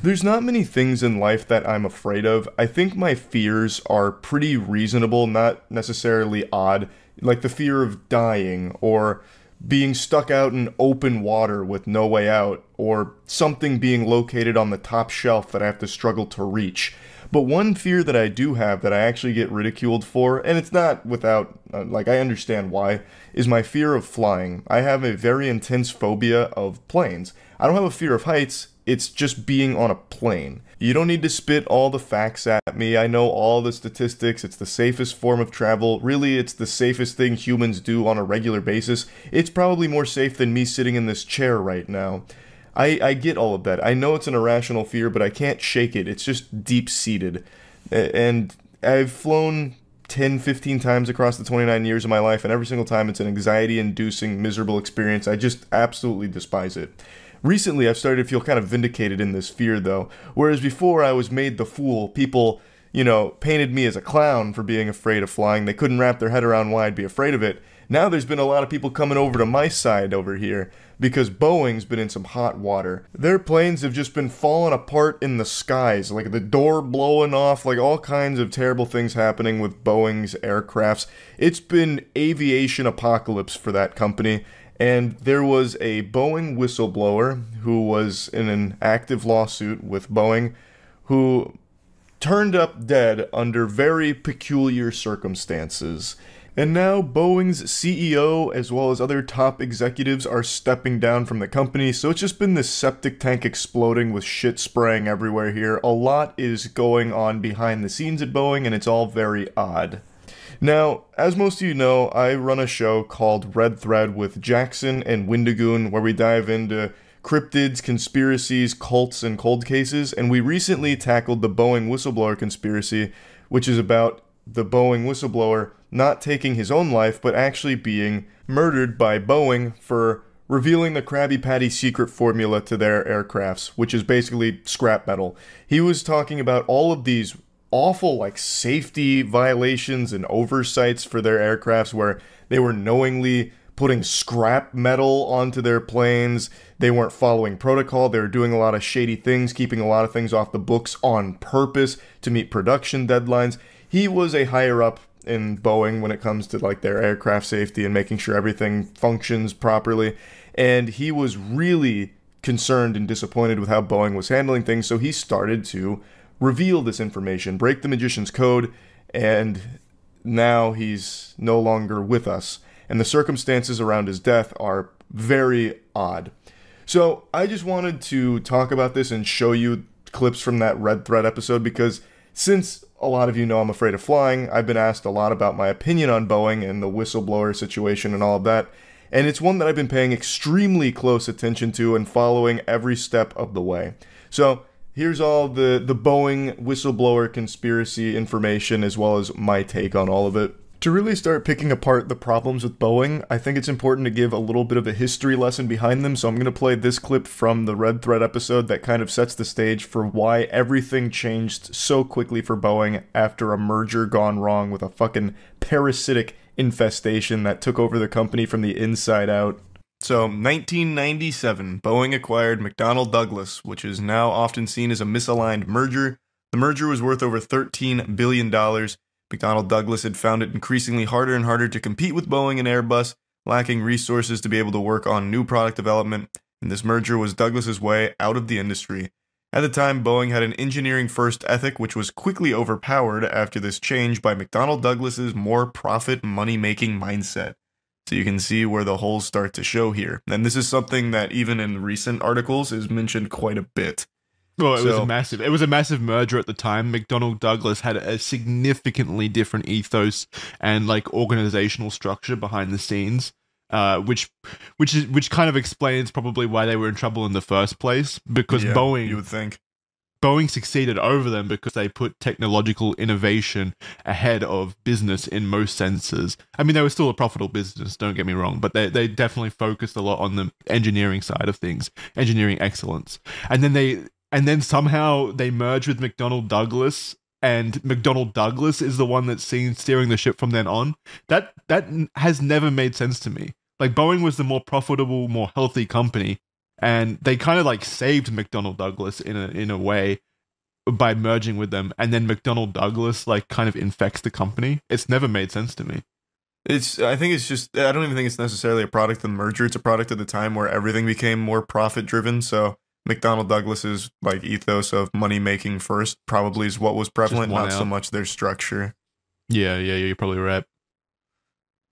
There's not many things in life that I'm afraid of. I think my fears are pretty reasonable, not necessarily odd. Like the fear of dying, or being stuck out in open water with no way out, or something being located on the top shelf that I have to struggle to reach. But one fear that I do have that I actually get ridiculed for, and it's not without, like, I understand why, is my fear of flying. I have a very intense phobia of planes. I don't have a fear of heights, it's just being on a plane. You don't need to spit all the facts at me. I know all the statistics. It's the safest form of travel. Really, it's the safest thing humans do on a regular basis. It's probably more safe than me sitting in this chair right now. I get all of that. I know it's an irrational fear, but I can't shake it. It's just deep-seated. And I've flown 10, 15 times across the 29 years of my life, and every single time it's an anxiety-inducing, miserable experience. I just absolutely despise it. Recently, I've started to feel kind of vindicated in this fear, though. Whereas before I was made the fool, people, painted me as a clown for being afraid of flying. They couldn't wrap their head around why I'd be afraid of it. Now there's been a lot of people coming over to my side over here, because Boeing's been in some hot water. Their planes have just been falling apart in the skies, like the door blowing off, like all kinds of terrible things happening with Boeing's aircrafts. It's been aviation apocalypse for that company. And there was a Boeing whistleblower who was in an active lawsuit with Boeing who turned up dead under very peculiar circumstances. And now Boeing's CEO as well as other top executives are stepping down from the company, so it's just been this septic tank exploding with shit spraying everywhere here. A lot is going on behind the scenes at Boeing, and it's all very odd. Now, as most of you know, I run a show called Red Thread with Jackson and Windigoon, where we dive into cryptids, conspiracies, cults, and cold cases, and we recently tackled the Boeing whistleblower conspiracy, which is about the Boeing whistleblower not taking his own life, but actually being murdered by Boeing for revealing the Krabby Patty secret formula to their aircrafts, which is basically scrap metal. He was talking about all of these awful safety violations and oversights for their aircrafts where they were knowingly putting scrap metal onto their planes. They weren't following protocol. They were doing a lot of shady things, keeping a lot of things off the books on purpose to meet production deadlines. He was a higher up in Boeing when it comes to their aircraft safety and making sure everything functions properly. And he was really concerned and disappointed with how Boeing was handling things, so he started to reveal this information, break the magician's code, and now he's no longer with us. And the circumstances around his death are very odd. So I just wanted to talk about this and show you clips from that Red Thread episode, because since a lot of you know I'm afraid of flying, I've been asked a lot about my opinion on Boeing and the whistleblower situation and all of that. And it's one that I've been paying extremely close attention to and following every step of the way. So here's all the Boeing whistleblower conspiracy information, as well as my take on all of it. To really start picking apart the problems with Boeing, I think it's important to give a little bit of a history lesson behind them, so I'm going to play this clip from the Red Thread episode that kind of sets the stage for why everything changed so quickly for Boeing after a merger gone wrong with a fucking parasitic infestation that took over the company from the inside out. So, 1997, Boeing acquired McDonnell Douglas, which is now often seen as a misaligned merger. The merger was worth over $13 billion. McDonnell Douglas had found it increasingly harder and harder to compete with Boeing and Airbus, lacking resources to be able to work on new product development, and this merger was Douglas's way out of the industry. At the time, Boeing had an engineering-first ethic which was quickly overpowered after this change by McDonnell Douglas's more profit, money-making mindset. So you can see where the holes start to show here. And this is something that even in recent articles is mentioned quite a bit. Well, it was a massive merger at the time. McDonnell Douglas had a significantly different ethos and organizational structure behind the scenes, which kind of explains probably why they were in trouble in the first place. Because Boeing, you would think, Boeing succeeded over them because they put technological innovation ahead of business in most senses. I mean, they were still a profitable business, don't get me wrong, but they definitely focused a lot on the engineering side of things, engineering excellence, and then somehow they merge with McDonnell Douglas, and McDonnell Douglas is the one that's seen steering the ship from then on. That has never made sense to me. Boeing was the more profitable, more healthy company, and they kind of like saved McDonnell Douglas in a way by merging with them, and then McDonnell Douglas like kind of infects the company. It's never made sense to me. I think it's just, I don't even think it's necessarily a product of the merger. It's a product of the time where everything became more profit driven. So McDonnell Douglas's like ethos of money making first probably is what was prevalent, not so much their structure. Yeah, you're probably right.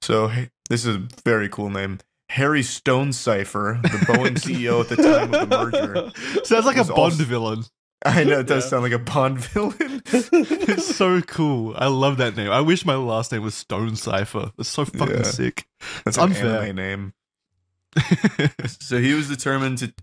So hey, this is a very cool name. Harry Stonecipher, the Boeing CEO at the time of the merger. Sounds like a Bond villain. I know, it does sound like a Bond villain. It's so cool. I love that name. I wish my last name was Stonecipher. It's so fucking sick. That's an anime name. So he was determined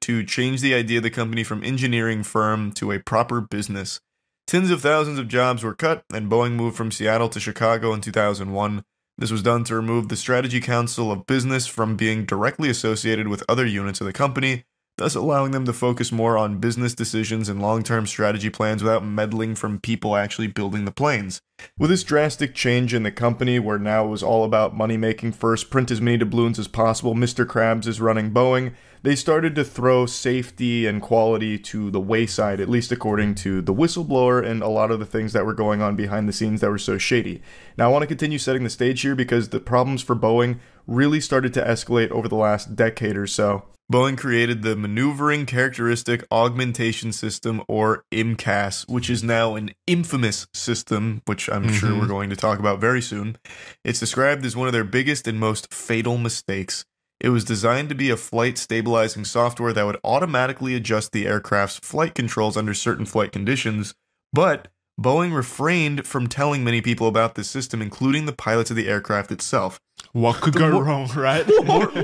to change the idea of the company from engineering firm to a proper business. Tens of thousands of jobs were cut, and Boeing moved from Seattle to Chicago in 2001. This was done to remove the Strategy Council of Business from being directly associated with other units of the company, thus allowing them to focus more on business decisions and long-term strategy plans without meddling from people actually building the planes. With this drastic change in the company, where now it was all about money-making first, print as many doubloons as possible, Mr. Krabs is running Boeing, they started to throw safety and quality to the wayside, at least according to the whistleblower and a lot of the things that were going on behind the scenes that were so shady. Now I want to continue setting the stage here because the problems for Boeing really started to escalate over the last decade or so. Boeing created the Maneuvering Characteristic Augmentation System, or MCAS, which is now an infamous system, which I'm sure we're going to talk about very soon. It's described as one of their biggest and most fatal mistakes. It was designed to be a flight stabilizing software that would automatically adjust the aircraft's flight controls under certain flight conditions, but Boeing refrained from telling many people about this system, including the pilots of the aircraft itself. What could go wrong, right? Whoa,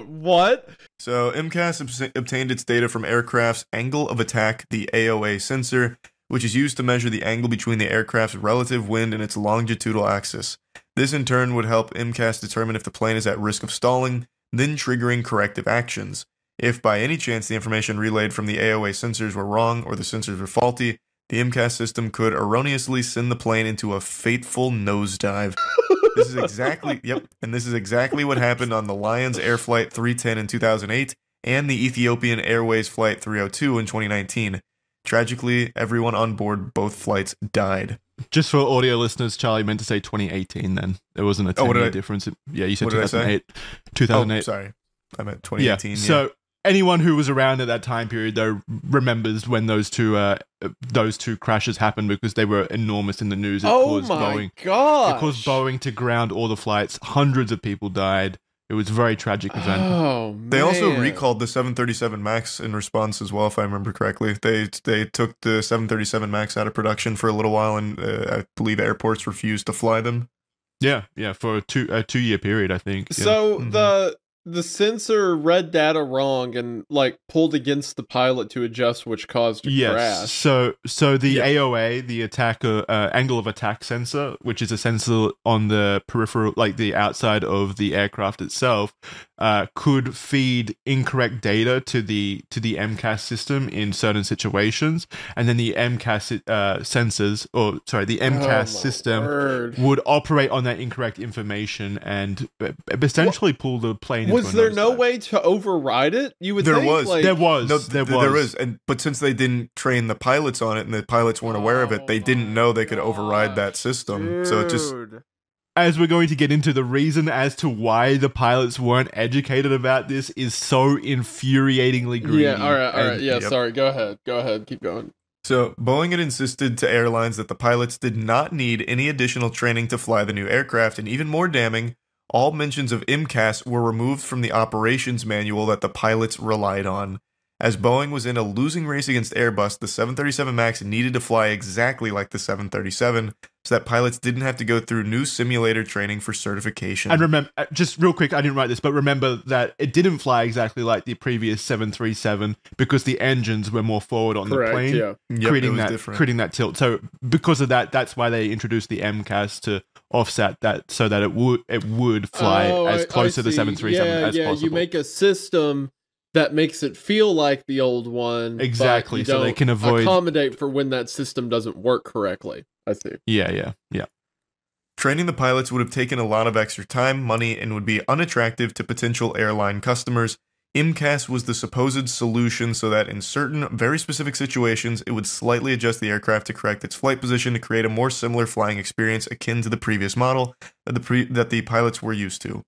what? So, MCAS obtained its data from aircraft's angle of attack, the AOA sensor, which is used to measure the angle between the aircraft's relative wind and its longitudinal axis. This in turn would help MCAS determine if the plane is at risk of stalling, then triggering corrective actions. If by any chance the information relayed from the AOA sensors were wrong or the sensors were faulty, the MCAS system could erroneously send the plane into a fateful nosedive. This is exactly what happened on the Lions Air Flight 310 in 2008 and the Ethiopian Airways Flight 302 in 2019. Tragically, everyone on board both flights died. Just for audio listeners, Charlie meant to say 2018 then. There wasn't a 10-year difference. Yeah, you said 2008. 2008. Oh, sorry. I meant 2018. Yeah. So anyone who was around at that time period, though, remembers when those two crashes happened because they were enormous in the news. It caused Boeing to ground all the flights. Hundreds of people died. It was a very tragic event. Oh, man. They also recalled the 737 MAX in response as well, if I remember correctly. They took the 737 MAX out of production for a little while, and I believe airports refused to fly them. Yeah, for a two-year period, I think. Yeah. So the sensor read data wrong and like pulled against the pilot to adjust, which caused a crash. So the AOA, the angle of attack sensor, which is a sensor on the peripheral, like the outside of the aircraft itself, could feed incorrect data to the MCAS system in certain situations, and then the MCAS system would operate on that incorrect information and essentially pull the plane. Was there no way to override it? You would think there was. But since they didn't train the pilots on it and the pilots weren't aware of it, they didn't know they could override that system. Dude. So it just, as we're going to get into, the reason as to why the pilots weren't educated about this is so infuriatingly greedy. Yeah, all right. Yeah, sorry. Go ahead. Keep going. So, Boeing had insisted to airlines that the pilots did not need any additional training to fly the new aircraft, and even more damning, all mentions of MCAS were removed from the operations manual that the pilots relied on. As Boeing was in a losing race against Airbus, the 737 MAX needed to fly exactly like the 737, so that pilots didn't have to go through new simulator training for certification. And remember, just real quick, I didn't write this, but remember that it didn't fly exactly like the previous 737 because the engines were more forward on the plane, creating that tilt. So because of that, that's why they introduced the MCAS to offset that, so that it would fly as close to the 737 as possible. You make a system that makes it feel like the old one. Exactly, so they can accommodate for when that system doesn't work correctly. I see. Yeah. Training the pilots would have taken a lot of extra time, money, and would be unattractive to potential airline customers. MCAS was the supposed solution so that in certain, very specific situations, it would slightly adjust the aircraft to correct its flight position to create a more similar flying experience akin to the previous model that the pilots were used to.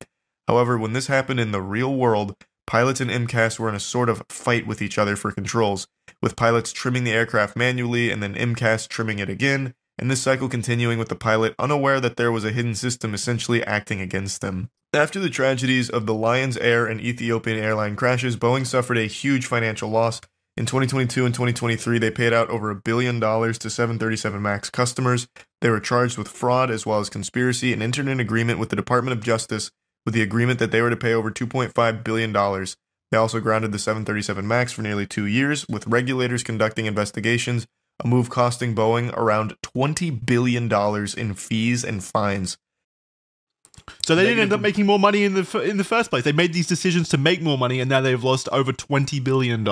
However, when this happened in the real world, pilots and MCAS were in a sort of fight with each other for controls, with pilots trimming the aircraft manually and then MCAS trimming it again, and this cycle continuing with the pilot unaware that there was a hidden system essentially acting against them. After the tragedies of the Lions Air and Ethiopian airline crashes, Boeing suffered a huge financial loss. In 2022 and 2023, they paid out over $1 billion to 737 MAX customers. They were charged with fraud as well as conspiracy and entered an agreement with the Department of Justice with the agreement that they were to pay over $2.5 billion. They also grounded the 737 MAX for nearly 2 years, with regulators conducting investigations, a move costing Boeing around $20 billion in fees and fines. So they didn't end up making more money in the first place. They made these decisions to make more money, and now they've lost over $20 billion,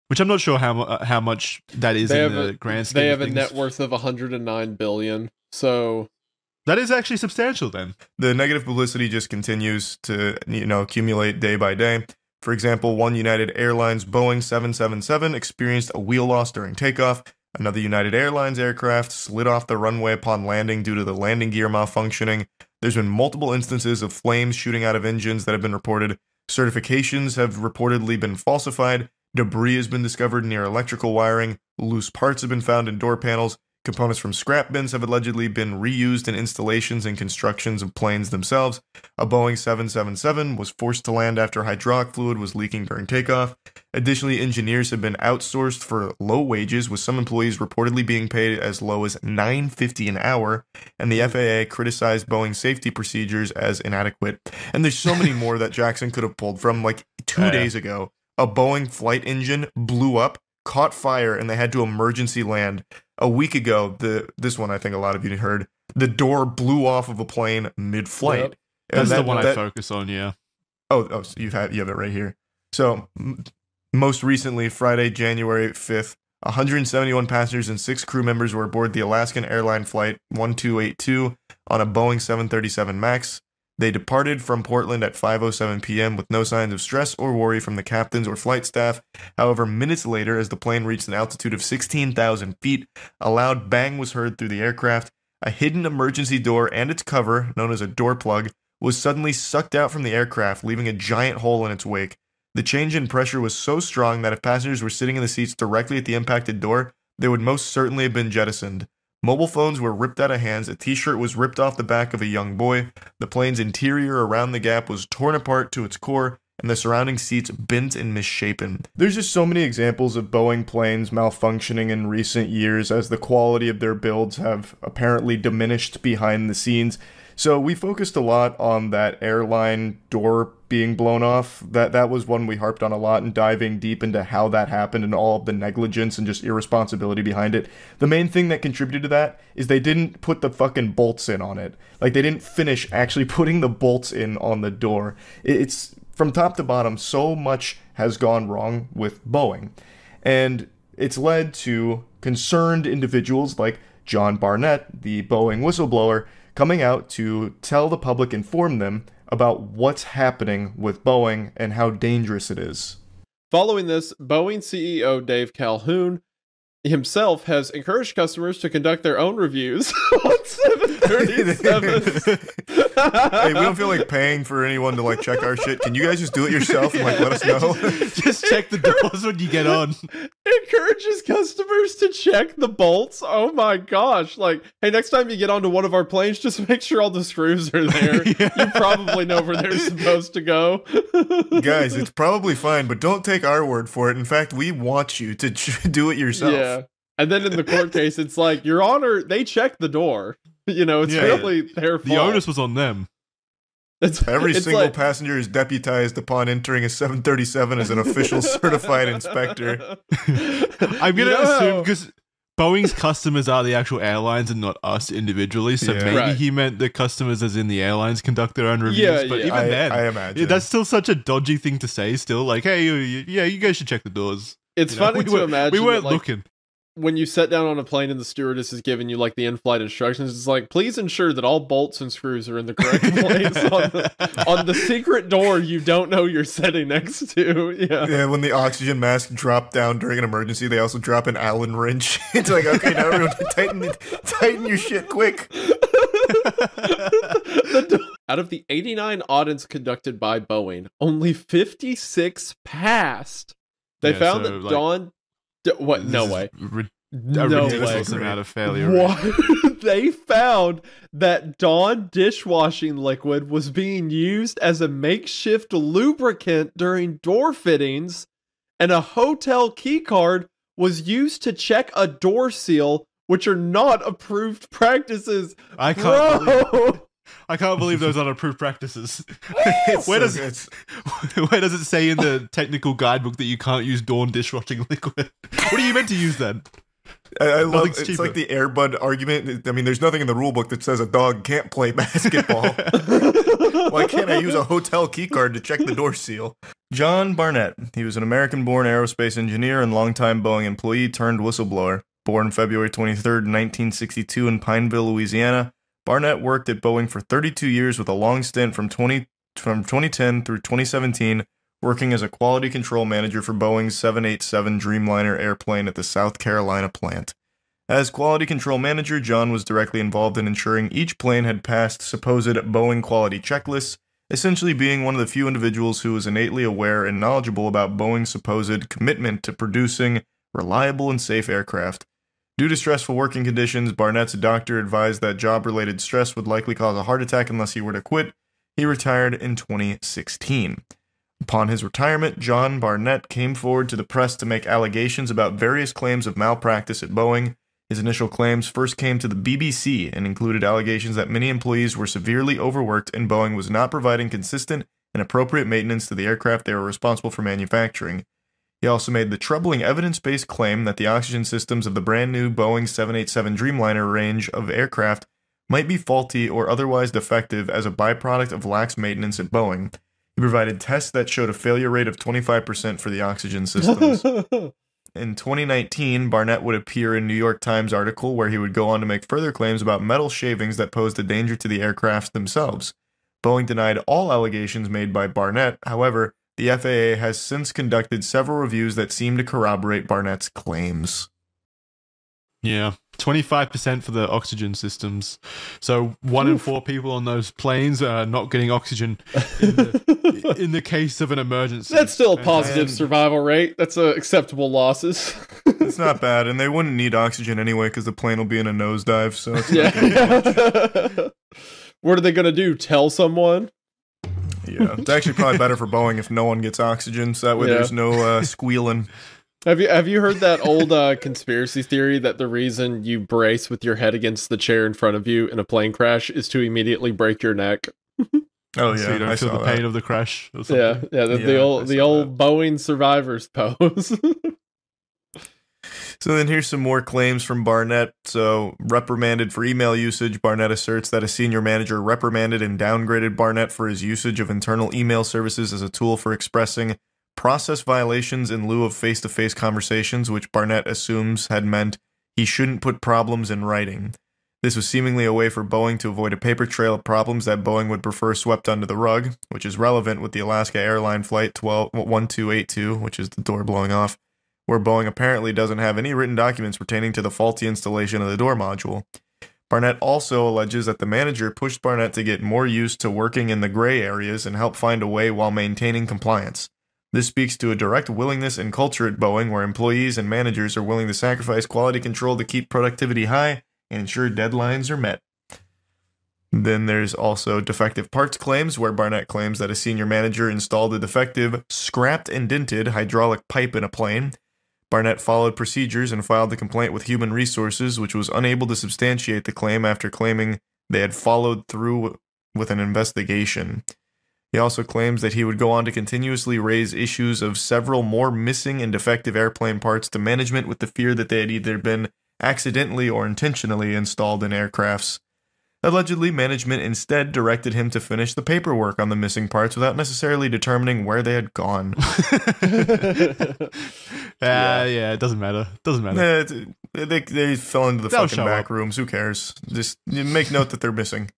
which I'm not sure how much that is in the grand scheme. They have of a things. net worth of $109 billion. So that is actually substantial. Then the negative publicity just continues to accumulate day by day. For example, one United Airlines Boeing 777 experienced a wheel loss during takeoff. Another United Airlines aircraft slid off the runway upon landing due to the landing gear malfunctioning. There's been multiple instances of flames shooting out of engines that have been reported. Certifications have reportedly been falsified. Debris has been discovered near electrical wiring. Loose parts have been found in door panels. Components from scrap bins have allegedly been reused in installations and constructions of planes themselves. A Boeing 777 was forced to land after hydraulic fluid was leaking during takeoff. Additionally, engineers have been outsourced for low wages, with some employees reportedly being paid as low as $9.50 an hour, and the FAA criticized Boeing's safety procedures as inadequate. And there's so many more that Jackson could have pulled from. Like 2 days ago, a Boeing flight engine blew up, caught fire, and they had to emergency land. A week ago, this one I think a lot of you heard, the door blew off of a plane mid-flight. Yep. That's the one I focus on, yeah. Oh, so you have it right here. So, most recently, Friday, January 5th, 171 passengers and 6 crew members were aboard the Alaskan Airline Flight 1282 on a Boeing 737 MAX. They departed from Portland at 5:07 p.m. with no signs of stress or worry from the captains or flight staff. However, minutes later, as the plane reached an altitude of 16,000 feet, a loud bang was heard through the aircraft. A hidden emergency door and its cover, known as a door plug, was suddenly sucked out from the aircraft, leaving a giant hole in its wake. The change in pressure was so strong that if passengers were sitting in the seats directly at the impacted door, they would most certainly have been jettisoned. Mobile phones were ripped out of hands, a t-shirt was ripped off the back of a young boy, the plane's interior around the gap was torn apart to its core, and the surrounding seats bent and misshapen. There's just so many examples of Boeing planes malfunctioning in recent years as the quality of their builds have apparently diminished behind the scenes. So we focused a lot on that airline door being blown off. That was one we harped on a lot, and diving deep into how that happened and all of the negligence and just irresponsibility behind it. The main thing that contributed to that is they didn't put the fucking bolts in on it. Like, they didn't finish actually putting the bolts in on the door. It's from top to bottom, so much has gone wrong with Boeing. And it's led to concerned individuals like John Barnett, the Boeing whistleblower, coming out to tell the public, inform them about what's happening with Boeing and how dangerous it is. Following this, Boeing CEO Dave Calhoun himself has encouraged customers to conduct their own reviews on 737. Hey, we don't feel like paying for anyone to check our shit. Can you guys just do it yourself and let us know? Just check the doors when you get on. Encourages customers to check the bolts. Oh my gosh. Hey, next time you get onto one of our planes, just make sure all the screws are there. Yeah. You probably know where they're supposed to go. Guys, it's probably fine, but don't take our word for it. In fact, we want you to do it yourself. Yeah. And then in the court case, it's like, Your Honor, they checked the door. It's really their fault. The onus was on them. Every single passenger is deputized upon entering a 737 as an official certified inspector. I'm going to assume, because Boeing's customers are the actual airlines and not us individually, so maybe he meant the customers as in the airlines conduct their own reviews. But even then, I imagine. That's still such a dodgy thing to say still. Hey, you guys should check the doors. It's funny to imagine. We weren't looking. when you sit down on a plane and the stewardess is giving you like the in-flight instructions, it's like, please ensure that all bolts and screws are in the correct place on the secret door you don't know you're sitting next to. Yeah, when the oxygen mask dropped down during an emergency, they also drop an Allen wrench. It's like, okay, now everyone tighten your shit quick. Out of the 89 audits conducted by Boeing, only 56 passed. They found that Dawn... What? No way. No ridiculous way. Amount of failure. What? They found that Dawn dishwashing liquid was being used as a makeshift lubricant during door fittings, and a hotel key card was used to check a door seal, which are not approved practices. I can't believe those aren't approved practices. Where does it say in the technical guidebook that you can't use Dawn dishwashing liquid? What are you meant to use then? I love it's like the Air Bud argument. I mean, there's nothing in the rule book that says a dog can't play basketball. Why can't I use a hotel key card to check the door seal? John Barnett. He was an American-born aerospace engineer and longtime Boeing employee turned whistleblower. Born February 23rd, 1962 in Pineville, Louisiana, Barnett worked at Boeing for 32 years with a long stint from 2010 through 2017, working as a quality control manager for Boeing's 787 Dreamliner airplane at the South Carolina plant. As quality control manager, John was directly involved in ensuring each plane had passed supposed Boeing quality checklists, essentially being one of the few individuals who was innately aware and knowledgeable about Boeing's supposed commitment to producing reliable and safe aircraft. Due to stressful working conditions, Barnett's doctor advised that job-related stress would likely cause a heart attack unless he were to quit. He retired in 2016. Upon his retirement, John Barnett came forward to the press to make allegations about various claims of malpractice at Boeing. His initial claims first came to the BBC and included allegations that many employees were severely overworked and Boeing was not providing consistent and appropriate maintenance to the aircraft they were responsible for manufacturing. He also made the troubling evidence-based claim that the oxygen systems of the brand new Boeing 787 Dreamliner range of aircraft might be faulty or otherwise defective as a byproduct of lax maintenance at Boeing. He provided tests that showed a failure rate of 25% for the oxygen systems. In 2019, Barnett would appear in a New York Times article where he would go on to make further claims about metal shavings that posed a danger to the aircraft themselves. Boeing denied all allegations made by Barnett. However, the FAA has since conducted several reviews that seem to corroborate Barnett's claims. Yeah, 25% for the oxygen systems. So 1 in 4 people on those planes are not getting oxygen in the case of an emergency. That's still a positive survival rate. That's acceptable losses. It's not bad, and they wouldn't need oxygen anyway because the plane will be in a nosedive. So it's What are they going to do? Tell someone? Yeah, it's actually probably better for Boeing if no one gets oxygen, so that way there's no squealing. Have you heard that old conspiracy theory that the reason you brace with your head against the chair in front of you in a plane crash is to immediately break your neck? Oh yeah, so you don't feel the pain of the crash. Or something. The old Boeing survivors pose. So then here's some more claims from Barnett. So, reprimanded for email usage, Barnett asserts that a senior manager reprimanded and downgraded Barnett for his usage of internal email services as a tool for expressing process violations in lieu of face-to-face conversations, which Barnett assumes had meant he shouldn't put problems in writing. This was seemingly a way for Boeing to avoid a paper trail of problems that Boeing would prefer swept under the rug, which is relevant with the Alaska Airline Flight 1282, which is the door blowing off, where Boeing apparently doesn't have any written documents pertaining to the faulty installation of the door module. Barnett also alleges that the manager pushed Barnett to get more used to working in the gray areas and help find a way while maintaining compliance. This speaks to a direct willingness and culture at Boeing where employees and managers are willing to sacrifice quality control to keep productivity high and ensure deadlines are met. Then there's also defective parts claims, where Barnett claims that a senior manager installed a defective, scrapped and dented hydraulic pipe in a plane. Barnett followed procedures and filed the complaint with Human Resources, which was unable to substantiate the claim after claiming they had followed through with an investigation. He also claims that he would go on to continuously raise issues of several more missing and defective airplane parts to management with the fear that they had either been accidentally or intentionally installed in aircrafts. Allegedly, management instead directed him to finish the paperwork on the missing parts without necessarily determining where they had gone. Yeah, it doesn't matter. They fell into the They'll fucking show back up. rooms. Who cares? Just make note that they're missing.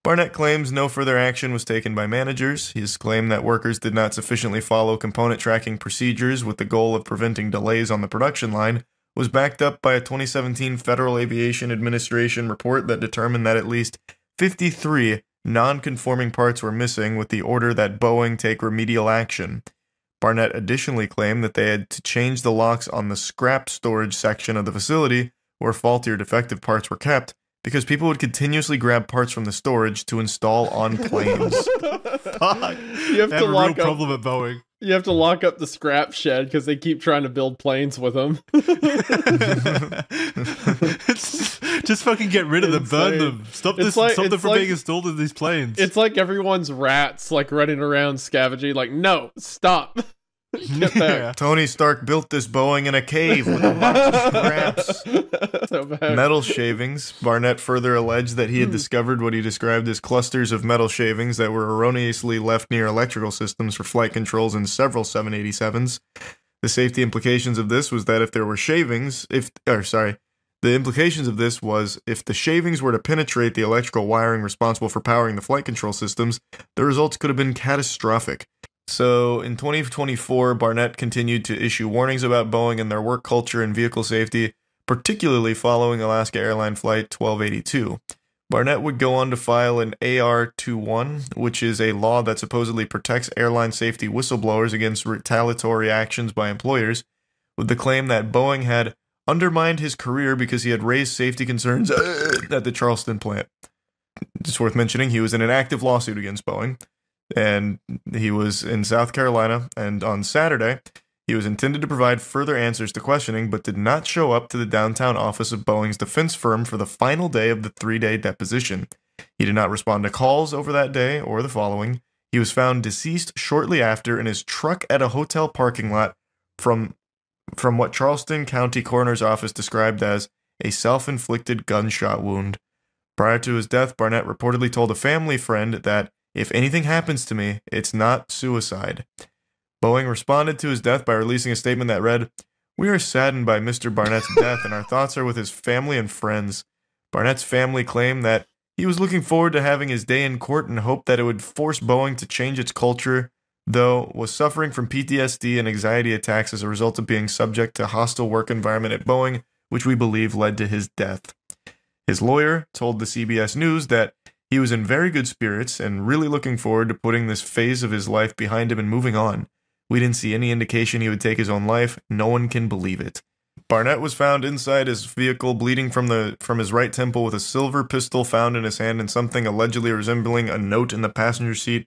Barnett claims no further action was taken by managers. His claim that workers did not sufficiently follow component tracking procedures with the goal of preventing delays on the production line was backed up by a 2017 Federal Aviation Administration report that determined that at least 53 non-conforming parts were missing, with the order that Boeing take remedial action. Barnett additionally claimed that they had to change the locks on the scrap storage section of the facility where faulty or defective parts were kept, because people would continuously grab parts from the storage to install on planes. Fuck. You have They to have a lock real up. problem at Boeing. You have to lock up the scrap shed because they keep trying to build planes with them. It's just fucking get rid of them, burn Insane. them. Stop It's this. like- Stop them it's from like- being installed in these planes. It's like everyone's rats like running around scavenging. Like, no, stop. Get back. Tony Stark built this Boeing in a cave with a bunch of scraps. So bad. Metal shavings. Barnett further alleged that he had discovered what he described as clusters of metal shavings that were erroneously left near electrical systems for flight controls in several 787s. The safety implications of this was that if there were shavings, the implications of this was if the shavings were to penetrate the electrical wiring responsible for powering the flight control systems, the results could have been catastrophic. So, in 2024, Barnett continued to issue warnings about Boeing and their work culture and vehicle safety, particularly following Alaska Airlines Flight 1282. Barnett would go on to file an AR-21, which is a law that supposedly protects airline safety whistleblowers against retaliatory actions by employers, with the claim that Boeing had undermined his career because he had raised safety concerns at the Charleston plant. It's worth mentioning he was in an active lawsuit against Boeing, and he was in South Carolina, and on Saturday, he was intended to provide further answers to questioning, but did not show up to the downtown office of Boeing's defense firm for the final day of the 3-day deposition. He did not respond to calls over that day or the following. He was found deceased shortly after in his truck at a hotel parking lot from what Charleston County Coroner's Office described as a self-inflicted gunshot wound. Prior to his death, Barnett reportedly told a family friend that, "If anything happens to me, it's not suicide." Boeing responded to his death by releasing a statement that read, "We are saddened by Mr. Barnett's death and our thoughts are with his family and friends." Barnett's family claimed that he was looking forward to having his day in court and hoped that it would force Boeing to change its culture, though was suffering from PTSD and anxiety attacks as a result of being subject to hostile work environment at Boeing, which we believe led to his death. His lawyer told the CBS News that he was in very good spirits and really looking forward to putting this phase of his life behind him and moving on. We didn't see any indication he would take his own life. No one can believe it. Barnett was found inside his vehicle, bleeding from his right temple with a silver pistol found in his hand and something allegedly resembling a note in the passenger seat.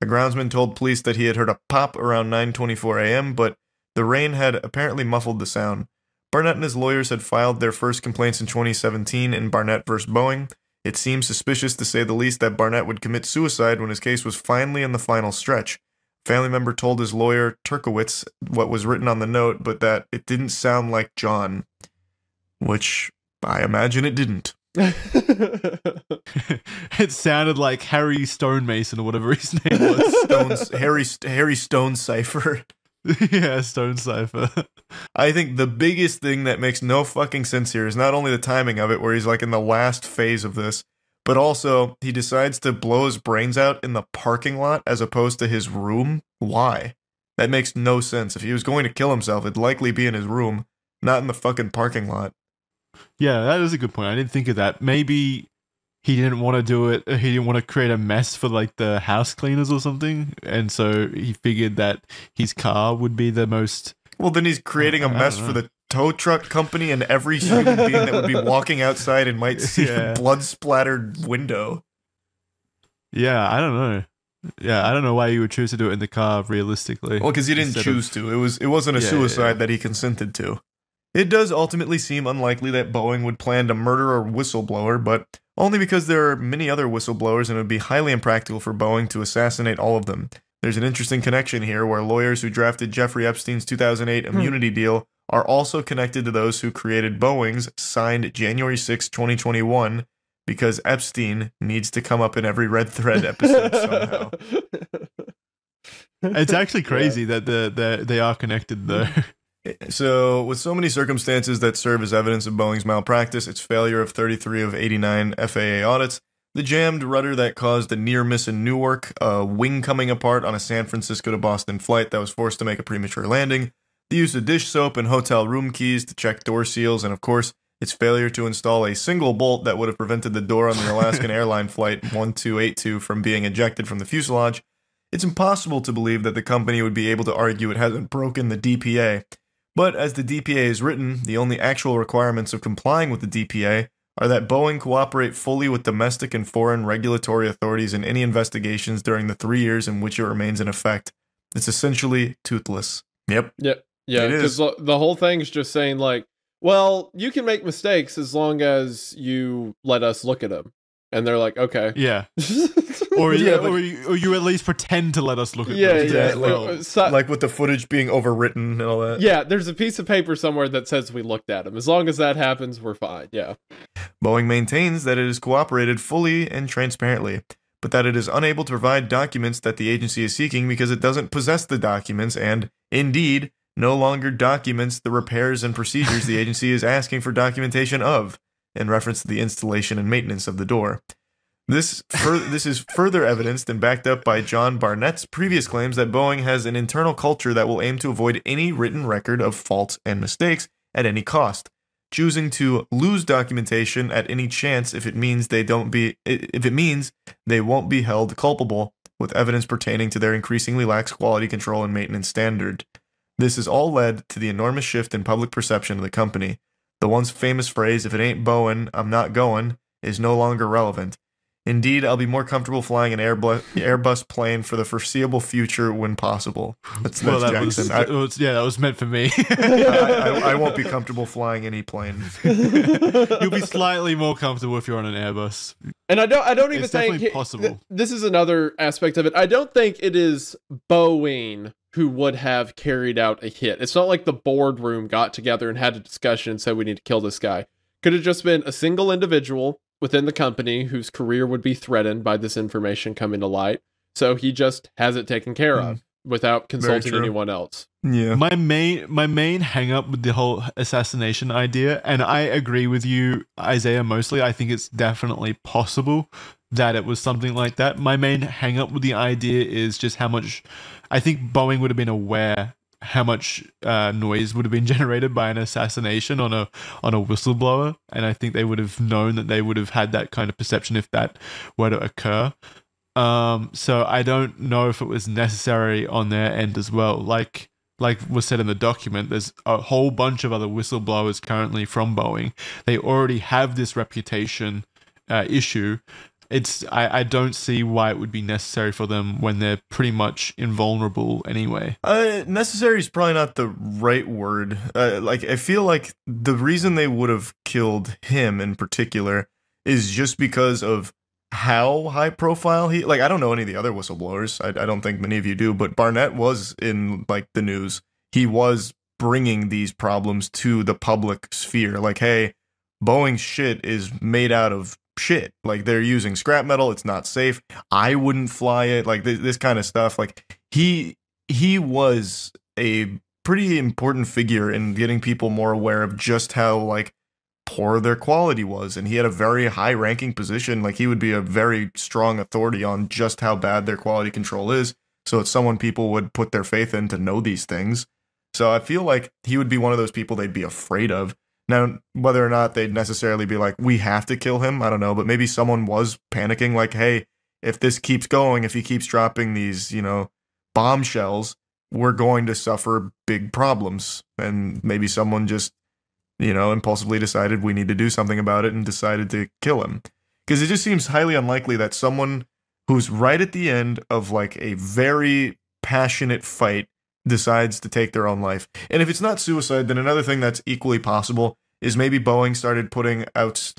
A groundsman told police that he had heard a pop around 9:24 a.m., but the rain had apparently muffled the sound. Barnett and his lawyers had filed their first complaints in 2017 in Barnett v. Boeing. It seems suspicious, to say the least, that Barnett would commit suicide when his case was finally in the final stretch. A family member told his lawyer, Turkowitz, what was written on the note, but that it didn't sound like John. Which, I imagine it didn't. It sounded like Harry Stonemason or whatever his name was. Harry Stone Cipher. Yeah, Stone Cipher. I think the biggest thing that makes no fucking sense here is not only the timing of it, where he's like in the last phase of this, but also he decides to blow his brains out in the parking lot as opposed to his room. Why? That makes no sense. If he was going to kill himself, it'd likely be in his room, not in the fucking parking lot. Yeah, that is a good point. I didn't think of that. Maybe he didn't want to do it. He didn't want to create a mess for like the house cleaners or something. And so he figured that his car would be the most... Well, then he's creating a mess for the tow truck company and every human being that would be walking outside and might see a blood-splattered window. Yeah, I don't know. Yeah, I don't know why you would choose to do it in the car realistically. Well, because he didn't choose to. It wasn't a suicide that he consented to. It does ultimately seem unlikely that Boeing would plan to murder a whistleblower, but only because there are many other whistleblowers and it would be highly impractical for Boeing to assassinate all of them. There's an interesting connection here where lawyers who drafted Jeffrey Epstein's 2008 immunity deal are also connected to those who created Boeing's, signed January 6, 2021, because Epstein needs to come up in every Red Thread episode somehow. It's actually crazy that they are connected though. So, with so many circumstances that serve as evidence of Boeing's malpractice, its failure of 33 of 89 FAA audits, the jammed rudder that caused a near miss in Newark, a wing coming apart on a San Francisco to Boston flight that was forced to make a premature landing, the use of dish soap and hotel room keys to check door seals, and of course, its failure to install a single bolt that would have prevented the door on the Alaskan Airline Flight 1282 from being ejected from the fuselage, it's impossible to believe that the company would be able to argue it hasn't broken the DPA. But as the DPA is written, the only actual requirements of complying with the DPA are that Boeing cooperate fully with domestic and foreign regulatory authorities in any investigations during the 3 years in which it remains in effect. It's essentially toothless. Yep. Yeah, because the whole thing is just saying, like, well, you can make mistakes as long as you let us look at them. And they're like, okay. Yeah. Or you at least pretend to let us look at them. Yeah. Like with the footage being overwritten and all that. Yeah, there's a piece of paper somewhere that says we looked at them. As long as that happens, we're fine. Yeah. Boeing maintains that it has cooperated fully and transparently, but that it is unable to provide documents that the agency is seeking because it doesn't possess the documents and, indeed, no longer documents the repairs and procedures the agency is asking for documentation of, in reference to the installation and maintenance of the door. This is further evidenced and backed up by John Barnett's previous claims that Boeing has an internal culture that will aim to avoid any written record of faults and mistakes at any cost, choosing to lose documentation at any chance if it means they won't be held culpable with evidence pertaining to their increasingly lax quality control and maintenance standard. This has all led to the enormous shift in public perception of the company. The once famous phrase, "If it ain't Boeing, I'm not going," is no longer relevant. Indeed, I'll be more comfortable flying an Airbus plane for the foreseeable future when possible. That's Jackson. That was meant for me. I won't be comfortable flying any plane. You'll be slightly more comfortable if you're on an Airbus. And I don't even it's think definitely possible. This is another aspect of it. I don't think it is Boeing who would have carried out a hit. It's not like the boardroom got together and had a discussion and said we need to kill this guy. Could have just been a single individual within the company whose career would be threatened by this information coming to light. So he just has it taken care of without consulting anyone else. Yeah. My main hang up with the whole assassination idea, and I agree with you, Isaiah, mostly. I think it's definitely possible that it was something like that. My main hang up with the idea is just how much I think Boeing would have been aware how much noise would have been generated by an assassination on a whistleblower, and I think they would have known that they would have had that kind of perception if that were to occur. So I don't know if it was necessary on their end as well. Like was said in the document, there's a whole bunch of other whistleblowers currently from Boeing. They already have this reputation issue. I don't see why it would be necessary for them when they're pretty much invulnerable anyway. Necessary is probably not the right word. I feel like the reason they would have killed him in particular is just because of how high profile he. Like, I don't know any of the other whistleblowers. I don't think many of you do, but Barnett was in like the news. He was bringing these problems to the public sphere. Like, hey, Boeing's shit is made out of shit. Like, they're using scrap metal. It's not safe. I wouldn't fly it. Like, this kind of stuff. Like, he was a pretty important figure in getting people more aware of just how, like, poor their quality was. And he had a very high ranking position. Like, he would be a very strong authority on just how bad their quality control is. So it's someone people would put their faith in to know these things. So I feel like he would be one of those people they'd be afraid of. Now, whether or not they'd necessarily be like, we have to kill him, I don't know. But maybe someone was panicking like, hey, if this keeps going, if he keeps dropping these, bombshells, we're going to suffer big problems. And maybe someone just, impulsively decided we need to do something about it and decided to kill him. Because it just seems highly unlikely that someone who's right at the end of like a very passionate fight decides to take their own life. And if it's not suicide, then another thing that's equally possible is maybe Boeing started putting out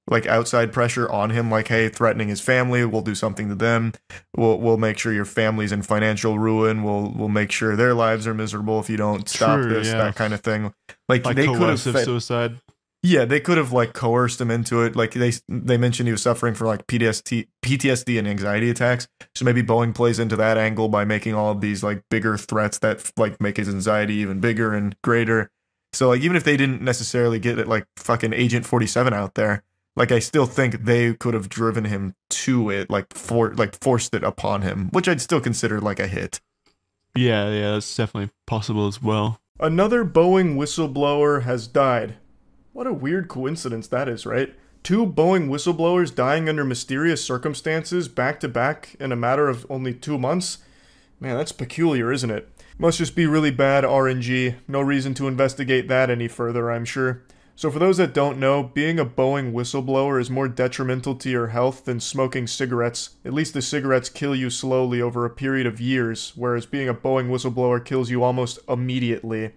like outside pressure on him, like, hey, threatening his family, we'll do something to them. We'll make sure your family's in financial ruin. We'll make sure their lives are miserable if you don't stop this, that kind of thing. Like they could have suicide. Yeah, they could have like coerced him into it. Like they mentioned he was suffering from like PTSD and anxiety attacks. So maybe Boeing plays into that angle by making all of these like bigger threats that like make his anxiety even bigger and greater. So like even if they didn't necessarily get it like fucking Agent 47 out there, like I still think they could have driven him to it, like forced it upon him, which I'd still consider like a hit. Yeah, that's definitely possible as well. Another Boeing whistleblower has died. What a weird coincidence that is, right? 2 Boeing whistleblowers dying under mysterious circumstances back to back in a matter of only 2 months? Man, that's peculiar, isn't it? Must just be really bad RNG. No reason to investigate that any further, I'm sure. So for those that don't know, being a Boeing whistleblower is more detrimental to your health than smoking cigarettes. At least the cigarettes kill you slowly over a period of years, whereas being a Boeing whistleblower kills you almost immediately.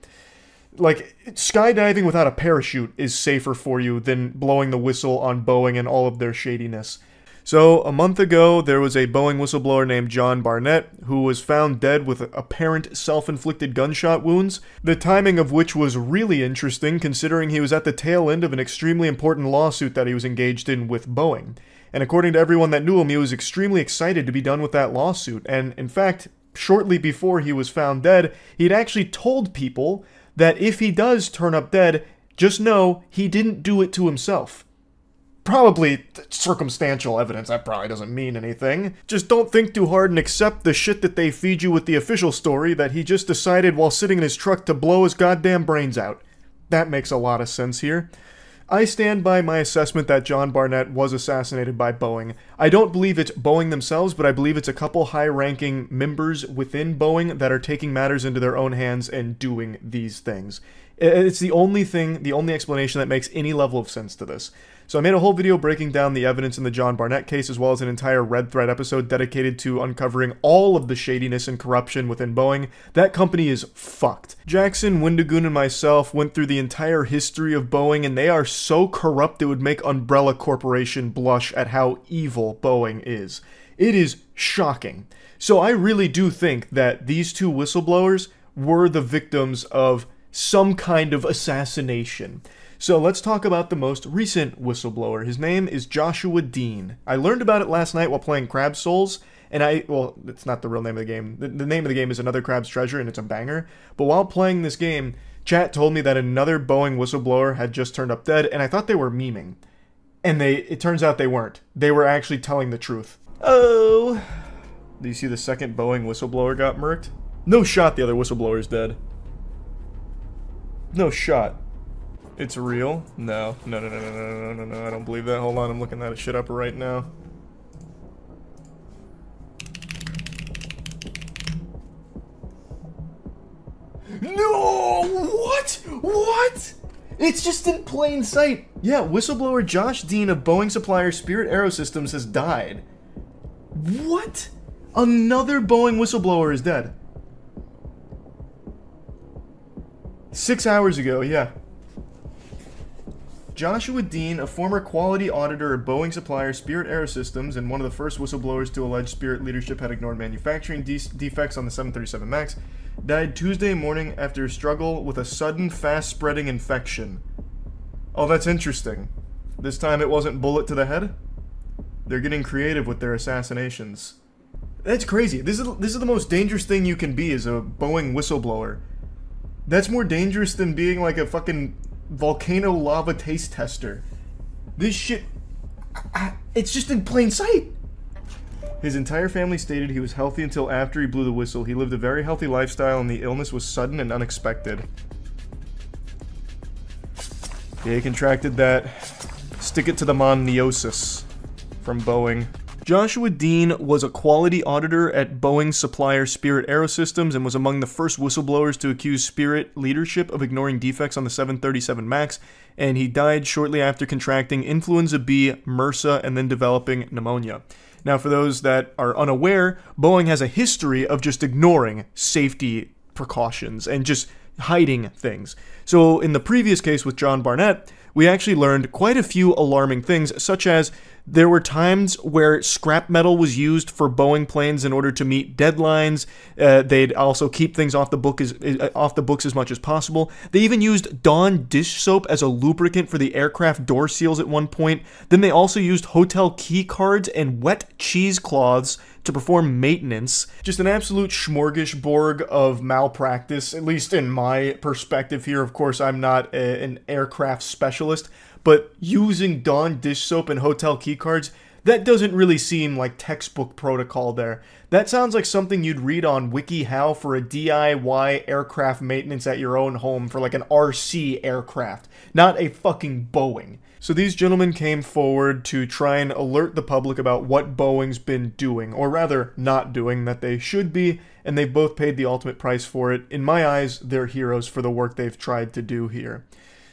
Like, skydiving without a parachute is safer for you than blowing the whistle on Boeing and all of their shadiness. So, a month ago, there was a Boeing whistleblower named John Barnett who was found dead with apparent self-inflicted gunshot wounds, the timing of which was really interesting considering he was at the tail end of an extremely important lawsuit that he was engaged in with Boeing. And according to everyone that knew him, he was extremely excited to be done with that lawsuit, and in fact, shortly before he was found dead, he'd actually told people that if he does turn up dead, just know he didn't do it to himself. Probably circumstantial evidence, that probably doesn't mean anything. Just don't think too hard and accept the shit that they feed you with the official story that he just decided while sitting in his truck to blow his goddamn brains out. That makes a lot of sense here. I stand by my assessment that John Barnett was assassinated by Boeing. I don't believe it's Boeing themselves, but I believe it's a couple high-ranking members within Boeing that are taking matters into their own hands and doing these things. It's the only explanation that makes any level of sense to this. So I made a whole video breaking down the evidence in the John Barnett case, as well as an entire Red Thread episode dedicated to uncovering all of the shadiness and corruption within Boeing. That company is fucked. Jackson, Windigoon, and myself went through the entire history of Boeing, and they are so corrupt it would make Umbrella Corporation blush at how evil Boeing is. It is shocking. So I really do think that these 2 whistleblowers were the victims of some kind of assassination. So let's talk about the most recent whistleblower. His name is Joshua Dean. I learned about it last night while playing Crab Souls, and well, it's not the real name of the game. The name of the game is Another Crab's Treasure, and it's a banger. But while playing this game, chat told me that another Boeing whistleblower had just turned up dead, and I thought they were memeing. And it turns out they weren't. They were actually telling the truth. Oh. Do you see the second Boeing whistleblower got murked? No shot the other whistleblower is dead. No shot. It's real? No. No, I don't believe that. Hold on, I'm looking that shit up right now. No! What? What? It's just in plain sight. Yeah, whistleblower Josh Dean of Boeing supplier Spirit Aerosystems has died. What? Another Boeing whistleblower is dead. 6 hours ago, yeah. Joshua Dean, a former quality auditor at Boeing supplier Spirit Aerosystems and one of the first whistleblowers to allege Spirit leadership had ignored manufacturing defects on the 737 MAX, died Tuesday morning after a struggle with a sudden fast-spreading infection. Oh, that's interesting. This time it wasn't bullet to the head? They're getting creative with their assassinations. That's crazy. This is the most dangerous thing you can be as a Boeing whistleblower. That's more dangerous than being like a fucking volcano lava taste tester. This shit, it's just in plain sight. His entire family stated he was healthy until after he blew the whistle. He lived a very healthy lifestyle and the illness was sudden and unexpected. Yeah, he contracted that. Stick it to the monneosis from Boeing. Joshua Dean was a quality auditor at Boeing supplier Spirit Aerosystems and was among the first whistleblowers to accuse Spirit leadership of ignoring defects on the 737 MAX, and he died shortly after contracting influenza B, MRSA, and then developing pneumonia. Now, for those that are unaware, Boeing has a history of just ignoring safety precautions and just hiding things. So in the previous case with John Barnett, we actually learned quite a few alarming things, such as There were times where scrap metal was used for Boeing planes in order to meet deadlines. They'd also keep things off the books as much as possible. They even used Dawn dish soap as a lubricant for the aircraft door seals at one point. Then they also used hotel key cards and wet cheesecloths to perform maintenance. Just an absolute smorgasbord of malpractice, at least in my perspective here. Of course, I'm not an aircraft specialist, but using Dawn dish soap and hotel key cards, that doesn't really seem like textbook protocol there. That sounds like something you'd read on WikiHow for a DIY aircraft maintenance at your own home for like an RC aircraft, not a fucking Boeing. So these gentlemen came forward to try and alert the public about what Boeing's been doing, or rather not doing, that they should be, and they've both paid the ultimate price for it. In my eyes, they're heroes for the work they've tried to do here.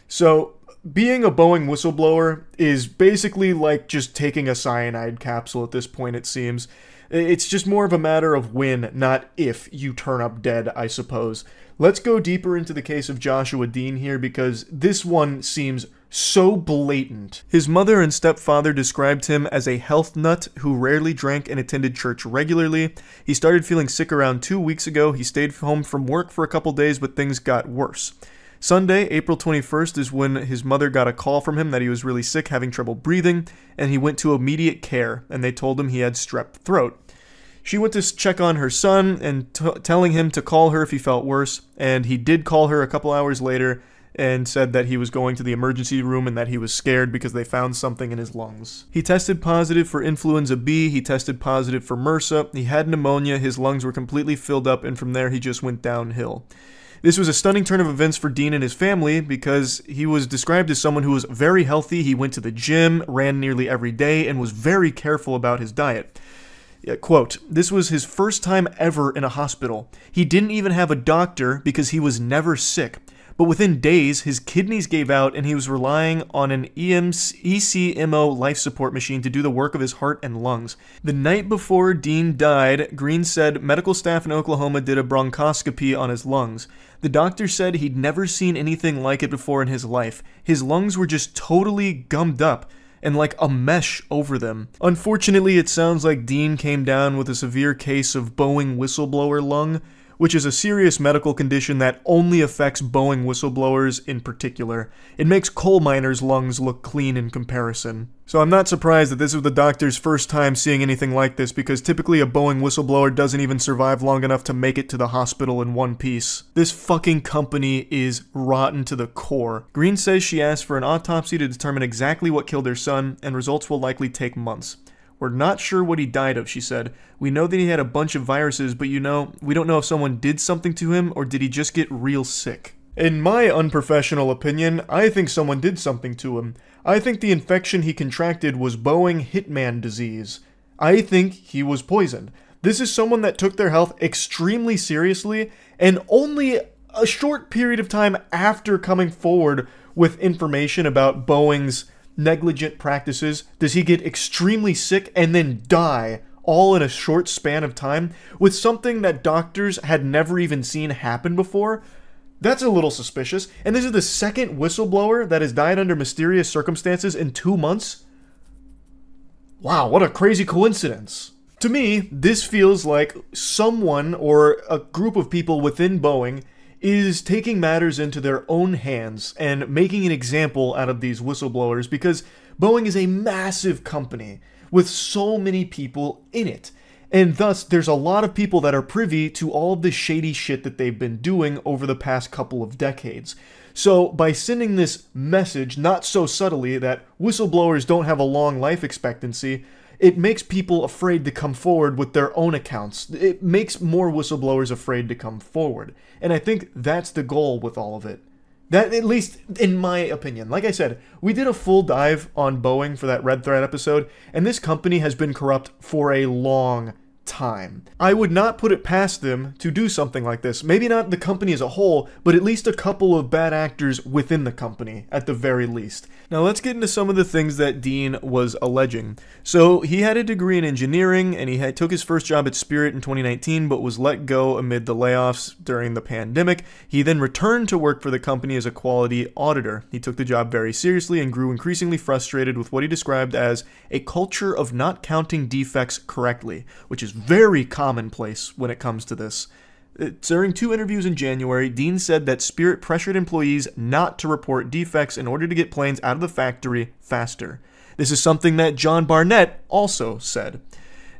So, being a Boeing whistleblower is basically like just taking a cyanide capsule at this point, it seems. It's just more of a matter of when, not if, you turn up dead, I suppose. Let's go deeper into the case of Joshua Dean here, because this one seems so blatant. His mother and stepfather described him as a health nut who rarely drank and attended church regularly. He started feeling sick around 2 weeks ago. He stayed home from work for a couple days, but things got worse. Sunday, April 21st, is when his mother got a call from him that he was really sick, having trouble breathing, and he went to immediate care, and they told him he had strep throat. She went to check on her son and telling him to call her if he felt worse, and he did call her a couple hours later and said that he was going to the emergency room and that he was scared because they found something in his lungs. He tested positive for influenza B, he tested positive for MRSA, he had pneumonia, his lungs were completely filled up, and from there he just went downhill. This was a stunning turn of events for Dean and his family because he was described as someone who was very healthy, he went to the gym, ran nearly every day, and was very careful about his diet. Quote, "This was his first time ever in a hospital. He didn't even have a doctor because he was never sick. But within days, his kidneys gave out and he was relying on an ECMO life support machine to do the work of his heart and lungs. The night before Dean died, Green said medical staff in Oklahoma did a bronchoscopy on his lungs. The doctor said he'd never seen anything like it before in his life. His lungs were just totally gummed up and like a mesh over them. Unfortunately, it sounds like Dean came down with a severe case of Boeing whistleblower lung, which is a serious medical condition that only affects Boeing whistleblowers in particular. It makes coal miners' lungs look clean in comparison. So I'm not surprised that this was the doctor's first time seeing anything like this, because typically a Boeing whistleblower doesn't even survive long enough to make it to the hospital in one piece. This fucking company is rotten to the core. Green says she asked for an autopsy to determine exactly what killed her son, and results will likely take months. We're not sure what he died of, she said. We know that he had a bunch of viruses, but we don't know if someone did something to him or did he just get real sick. In my unprofessional opinion, I think someone did something to him. I think the infection he contracted was Boeing hitman disease. I think he was poisoned. This is someone that took their health extremely seriously, and only a short period of time after coming forward with information about Boeing's negligent practices does he get extremely sick and then die, all in a short span of time, with something that doctors had never even seen happen before. That's a little suspicious. And this is the second whistleblower that has died under mysterious circumstances in 2 months? Wow, what a crazy coincidence. To me, this feels like someone or a group of people within Boeing is taking matters into their own hands and making an example out of these whistleblowers, because Boeing is a massive company with so many people in it. And thus, there's a lot of people that are privy to all of the shady shit that they've been doing over the past couple of decades. So, by sending this message, not so subtly, that whistleblowers don't have a long life expectancy, it makes people afraid to come forward with their own accounts. It makes more whistleblowers afraid to come forward. And I think that's the goal with all of it. That, at least in my opinion. Like I said, we did a full dive on Boeing for that Red Thread episode, and this company has been corrupt for a long time. I would not put it past them to do something like this. Maybe not the company as a whole, but at least a couple of bad actors within the company, at the very least. Now let's get into some of the things that Dean was alleging. So he had a degree in engineering, and he took his first job at Spirit in 2019, but was let go amid the layoffs during the pandemic. He then returned to work for the company as a quality auditor. He took the job very seriously and grew increasingly frustrated with what he described as a culture of not counting defects correctly, which is very commonplace when it comes to this. During 2 interviews in January, Dean said that Spirit pressured employees not to report defects in order to get planes out of the factory faster. This is something that John Barnett also said.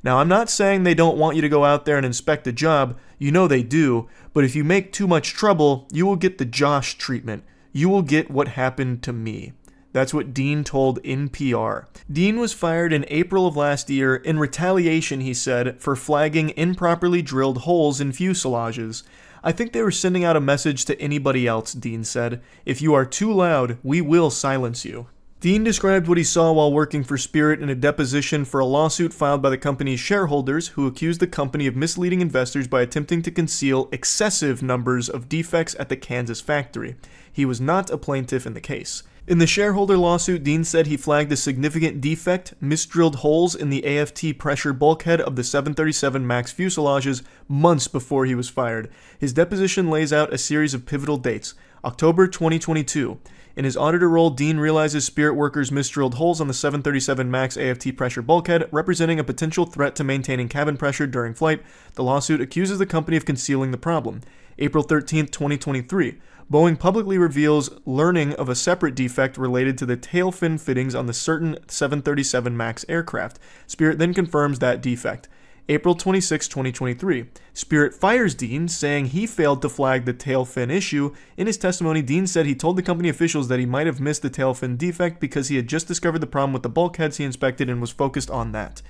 Now, I'm not saying they don't want you to go out there and inspect a job. You know they do. But if you make too much trouble, you will get the Josh treatment. You will get what happened to me. That's what Dean told NPR. Dean was fired in April of last year in retaliation, he said, for flagging improperly drilled holes in fuselages. I think they were sending out a message to anybody else, Dean said. If you are too loud, we will silence you. Dean described what he saw while working for Spirit in a deposition for a lawsuit filed by the company's shareholders, who accused the company of misleading investors by attempting to conceal excessive numbers of defects at the Kansas factory. He was not a plaintiff in the case. In the shareholder lawsuit, Dean said he flagged a significant defect, misdrilled holes in the AFT pressure bulkhead of the 737 MAX fuselages months before he was fired. His deposition lays out a series of pivotal dates. October 2022. In his auditor role, Dean realizes Spirit workers misdrilled holes on the 737 MAX AFT pressure bulkhead, representing a potential threat to maintaining cabin pressure during flight. The lawsuit accuses the company of concealing the problem. April 13, 2023. Boeing publicly reveals learning of a separate defect related to the tail fin fittings on the certain 737 MAX aircraft. Spirit then confirms that defect. April 26, 2023. Spirit fires Dean, saying he failed to flag the tail fin issue. In his testimony, Dean said he told the company officials that he might have missed the tail fin defect because he had just discovered the problem with the bulkheads he inspected and was focused on that.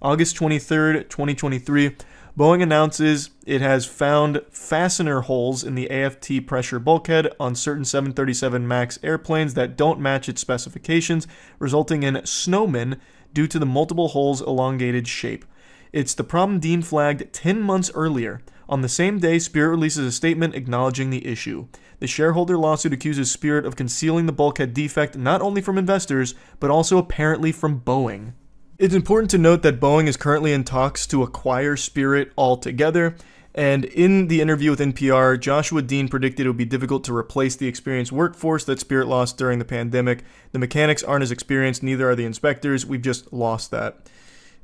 August 23, 2023. Boeing announces it has found fastener holes in the AFT pressure bulkhead on certain 737 MAX airplanes that don't match its specifications, resulting in snowmen due to the multiple holes' elongated shape. It's the problem Dean flagged 10 months earlier. On the same day, Spirit releases a statement acknowledging the issue. The shareholder lawsuit accuses Spirit of concealing the bulkhead defect not only from investors, but also apparently from Boeing. It's important to note that Boeing is currently in talks to acquire Spirit altogether, and in the interview with NPR, Joshua Dean predicted it would be difficult to replace the experienced workforce that Spirit lost during the pandemic. The mechanics aren't as experienced, neither are the inspectors. We've just lost that.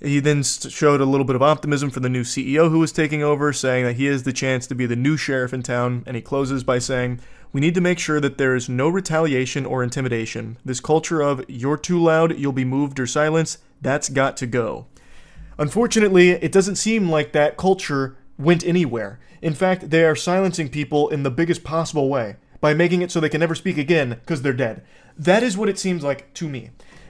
He then showed a little bit of optimism for the new CEO who was taking over, saying that he has the chance to be the new sheriff in town, and he closes by saying, "We need to make sure that there is no retaliation or intimidation. This culture of, you're too loud, you'll be moved or silenced, that's got to go." Unfortunately, it doesn't seem like that culture went anywhere. In fact, they are silencing people in the biggest possible way, by making it so they can never speak again because they're dead. That is what it seems like to me.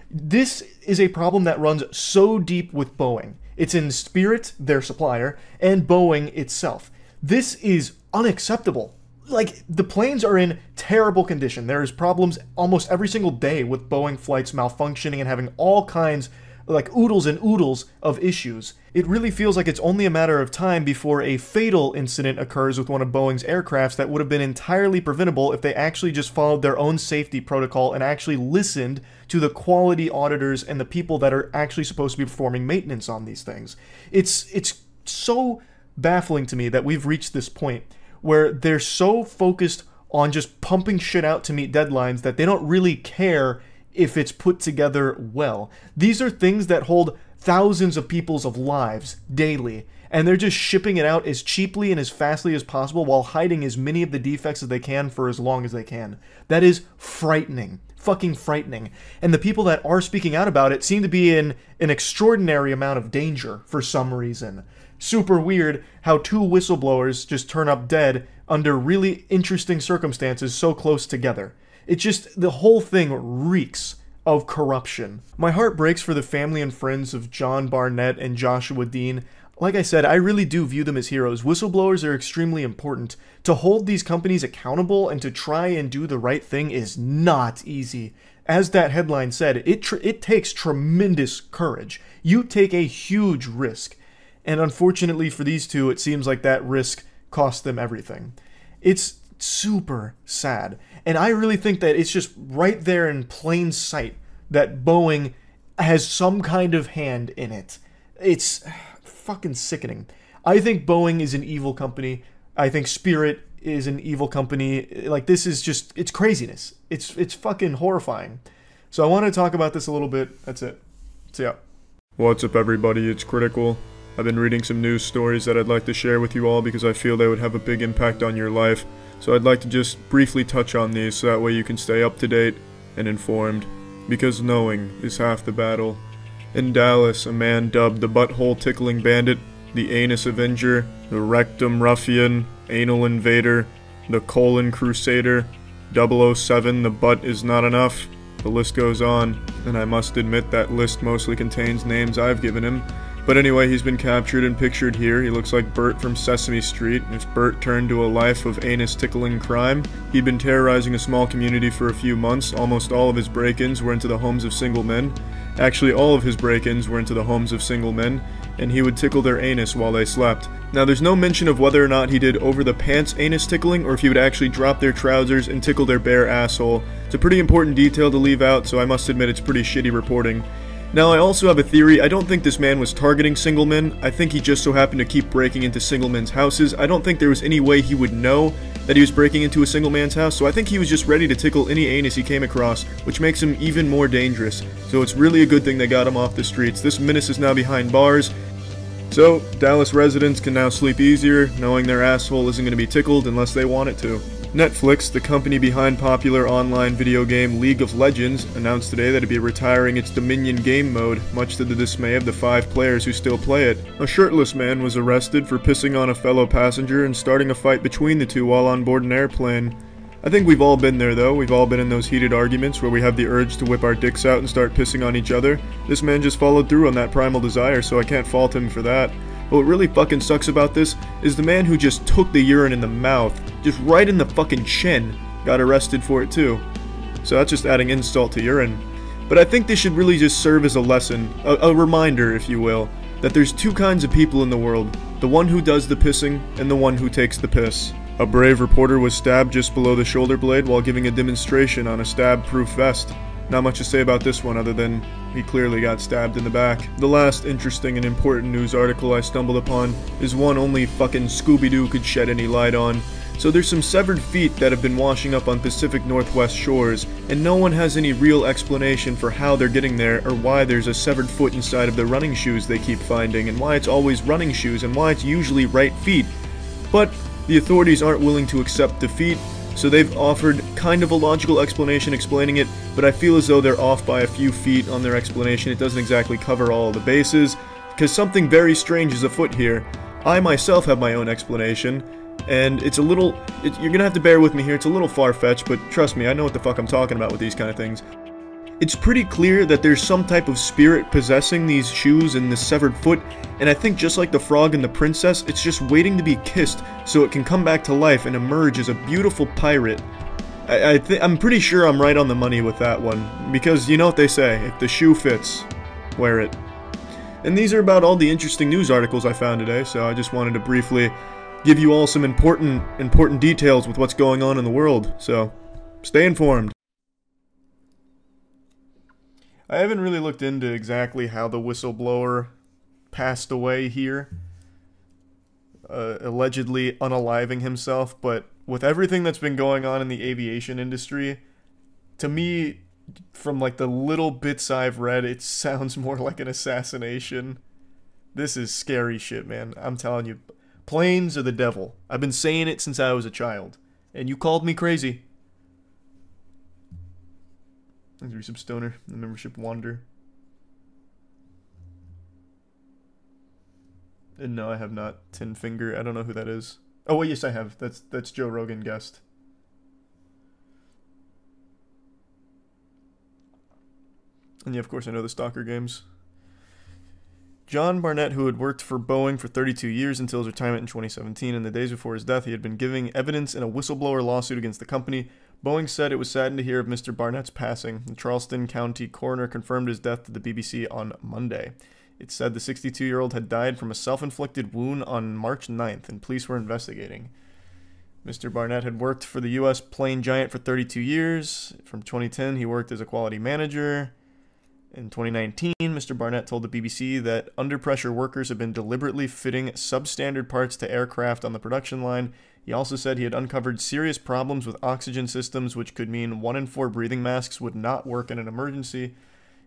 This is a problem that runs so deep with Boeing. It's in Spirit, their supplier, and Boeing itself. This is unacceptable. Like, the planes are in terrible condition. There is problems almost every single day with Boeing flights malfunctioning and having all kinds, like oodles and oodles of issues. It really feels like it's only a matter of time before a fatal incident occurs with one of Boeing's aircrafts that would have been entirely preventable if they actually just followed their own safety protocol and actually listened to the quality auditors and the people that are actually supposed to be performing maintenance on these things. It's so baffling to me that we've reached this point where they're so focused on just pumping shit out to meet deadlines that they don't really care if it's put together well. These are things that hold thousands of people's lives daily, and they're just shipping it out as cheaply and as fastly as possible while hiding as many of the defects as they can for as long as they can. That is frightening. Fucking frightening. And the people that are speaking out about it seem to be in an extraordinary amount of danger for some reason. Super weird how 2 whistleblowers just turn up dead under really interesting circumstances so close together. It just, the whole thing reeks of corruption. My heart breaks for the family and friends of John Barnett and Joshua Dean. Like I said, I really do view them as heroes. Whistleblowers are extremely important. To hold these companies accountable and to try and do the right thing is not easy. As that headline said, it takes tremendous courage. You take a huge risk. And unfortunately for these two, it seems like that risk cost them everything. It's super sad. And I really think that it's just right there in plain sight that Boeing has some kind of hand in it. It's fucking sickening. I think Boeing is an evil company. I think Spirit is an evil company. Like, this is just, it's craziness. It's fucking horrifying. So I want to talk about this a little bit. That's it. So yeah. What's up, everybody? It's Critical. I've been reading some news stories that I'd like to share with you all because I feel they would have a big impact on your life. So I'd like to just briefly touch on these so that way you can stay up to date and informed. Because knowing is half the battle. In Dallas, a man dubbed the Butthole Tickling Bandit, the Anus Avenger, the Rectum Ruffian, Anal Invader, the Colon Crusader, 007, the Butt Is Not Enough. The list goes on, and I must admit that list mostly contains names I've given him. But anyway, he's been captured and pictured here. He looks like Bert from Sesame Street. If Bert turned to a life of anus-tickling crime, he'd been terrorizing a small community for a few months. Almost all of his break-ins were into the homes of single men. Actually, all of his break-ins were into the homes of single men, and he would tickle their anus while they slept. Now, there's no mention of whether or not he did over-the-pants anus tickling, or if he would actually drop their trousers and tickle their bare asshole. It's a pretty important detail to leave out, so I must admit it's pretty shitty reporting. Now, I also have a theory. I don't think this man was targeting single men. I think he just so happened to keep breaking into single men's houses. I don't think there was any way he would know that he was breaking into a single man's house, so I think he was just ready to tickle any anus he came across, which makes him even more dangerous. So it's really a good thing they got him off the streets. This menace is now behind bars. So, Dallas residents can now sleep easier, knowing their asshole isn't going to be tickled unless they want it to. Netflix, the company behind popular online video game League of Legends, announced today that it'd be retiring its Dominion game mode, much to the dismay of the 5 players who still play it. A shirtless man was arrested for pissing on a fellow passenger and starting a fight between the two while on board an airplane. I think we've all been there though. We've all been in those heated arguments where we have the urge to whip our dicks out and start pissing on each other. This man just followed through on that primal desire, so I can't fault him for that. But what really fucking sucks about this is the man who just took the urine in the mouth, just right in the fucking chin, got arrested for it too. So that's just adding insult to urine. But I think this should really just serve as a lesson, a reminder, if you will, that there's 2 kinds of people in the world, the one who does the pissing and the one who takes the piss. A brave reporter was stabbed just below the shoulder blade while giving a demonstration on a stab-proof vest. Not much to say about this one other than he clearly got stabbed in the back. The last interesting and important news article I stumbled upon is one only fucking Scooby-Doo could shed any light on. So there's some severed feet that have been washing up on Pacific Northwest shores, and no one has any real explanation for how they're getting there or why there's a severed foot inside of the running shoes they keep finding, and why it's always running shoes, and why it's usually right feet. But the authorities aren't willing to accept defeat, so they've offered kind of a logical explanation explaining it, but I feel as though they're off by a few feet on their explanation. It doesn't exactly cover all the bases, because something very strange is afoot here. I myself have my own explanation, and it's a little, you're gonna have to bear with me here, it's a little far-fetched, but trust me, I know what the fuck I'm talking about with these kind of things. It's pretty clear that there's some type of spirit possessing these shoes and this severed foot, and I think just like the frog and the princess, it's just waiting to be kissed so it can come back to life and emerge as a beautiful pirate. I'm pretty sure I'm right on the money with that one, because you know what they say, if the shoe fits, wear it. And these are about all the interesting news articles I found today, so I just wanted to briefly give you all some important details with what's going on in the world, so stay informed. I haven't really looked into exactly how the whistleblower passed away here, allegedly unaliving himself, but with everything that's been going on in the aviation industry, to me, from like the little bits I've read, it sounds more like an assassination. This is scary shit, man. I'm telling you, planes are the devil. I've been saying it since I was a child, and you called me crazy. There's some stoner, the membership wander. And no, I have not. Tin Finger, I don't know who that is. Oh, well, yes, I have. That's Joe Rogan guest. And yeah, of course, I know the Stalker games. John Barnett, who had worked for Boeing for 32 years until his retirement in 2017, and the days before his death, he had been giving evidence in a whistleblower lawsuit against the company. Boeing said it was saddened to hear of Mr. Barnett's passing. The Charleston County coroner confirmed his death to the BBC on Monday. It said the 62-year-old had died from a self-inflicted wound on March 9th, and police were investigating. Mr. Barnett had worked for the U.S. plane giant for 32 years. From 2010, he worked as a quality manager. In 2019, Mr. Barnett told the BBC that under-pressure workers had been deliberately fitting substandard parts to aircraft on the production line. He also said he had uncovered serious problems with oxygen systems, which could mean 1 in 4 breathing masks would not work in an emergency.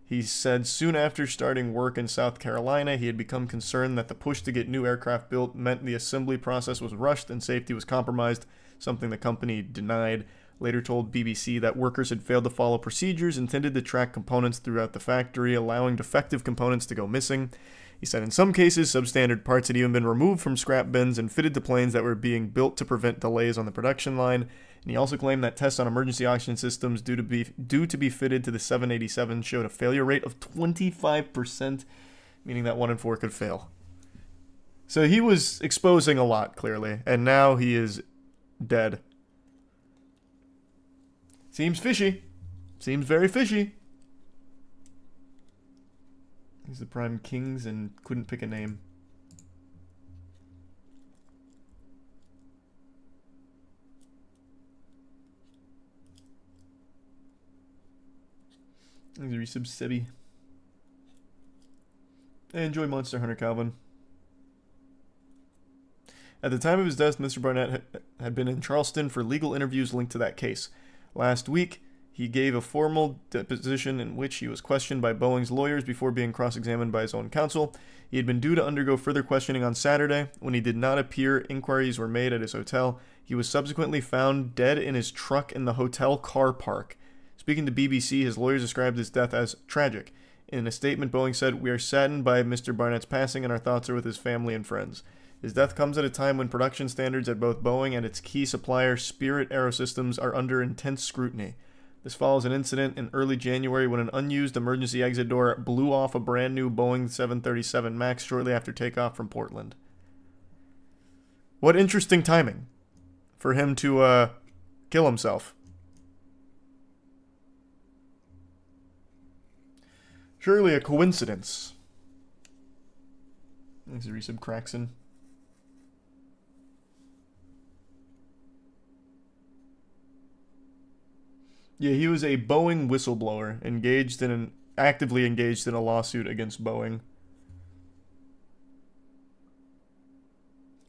He said soon after starting work in South Carolina, he had become concerned that the push to get new aircraft built meant the assembly process was rushed and safety was compromised, something the company denied. Later told BBC that workers had failed to follow procedures intended to track components throughout the factory, allowing defective components to go missing. He said in some cases, substandard parts had even been removed from scrap bins and fitted to planes that were being built to prevent delays on the production line. And he also claimed that tests on emergency oxygen systems due to be fitted to the 787 showed a failure rate of 25%, meaning that 1 in 4 could fail. So he was exposing a lot, clearly, and now he is dead. Seems fishy. Seems very fishy. He's the Prime Kings and couldn't pick a name. He's a resub Sebi. Enjoy Monster Hunter, Calvin. At the time of his death, Mr. Barnett had been in Charleston for legal interviews linked to that case. Last week, he gave a formal deposition in which he was questioned by Boeing's lawyers before being cross-examined by his own counsel. He had been due to undergo further questioning on Saturday. When he did not appear, inquiries were made at his hotel. He was subsequently found dead in his truck in the hotel car park. Speaking to BBC, his lawyers described his death as tragic. In a statement, Boeing said, "We are saddened by Mr. Barnett's passing and our thoughts are with his family and friends. His death comes at a time when production standards at both Boeing and its key supplier, Spirit Aerosystems, are under intense scrutiny. This follows an incident in early January when an unused emergency exit door blew off a brand new Boeing 737 MAX shortly after takeoff from Portland." What interesting timing for him to kill himself. Surely a coincidence. Thanks, Resub Craxon. Yeah, he was a Boeing whistleblower, actively engaged in a lawsuit against Boeing.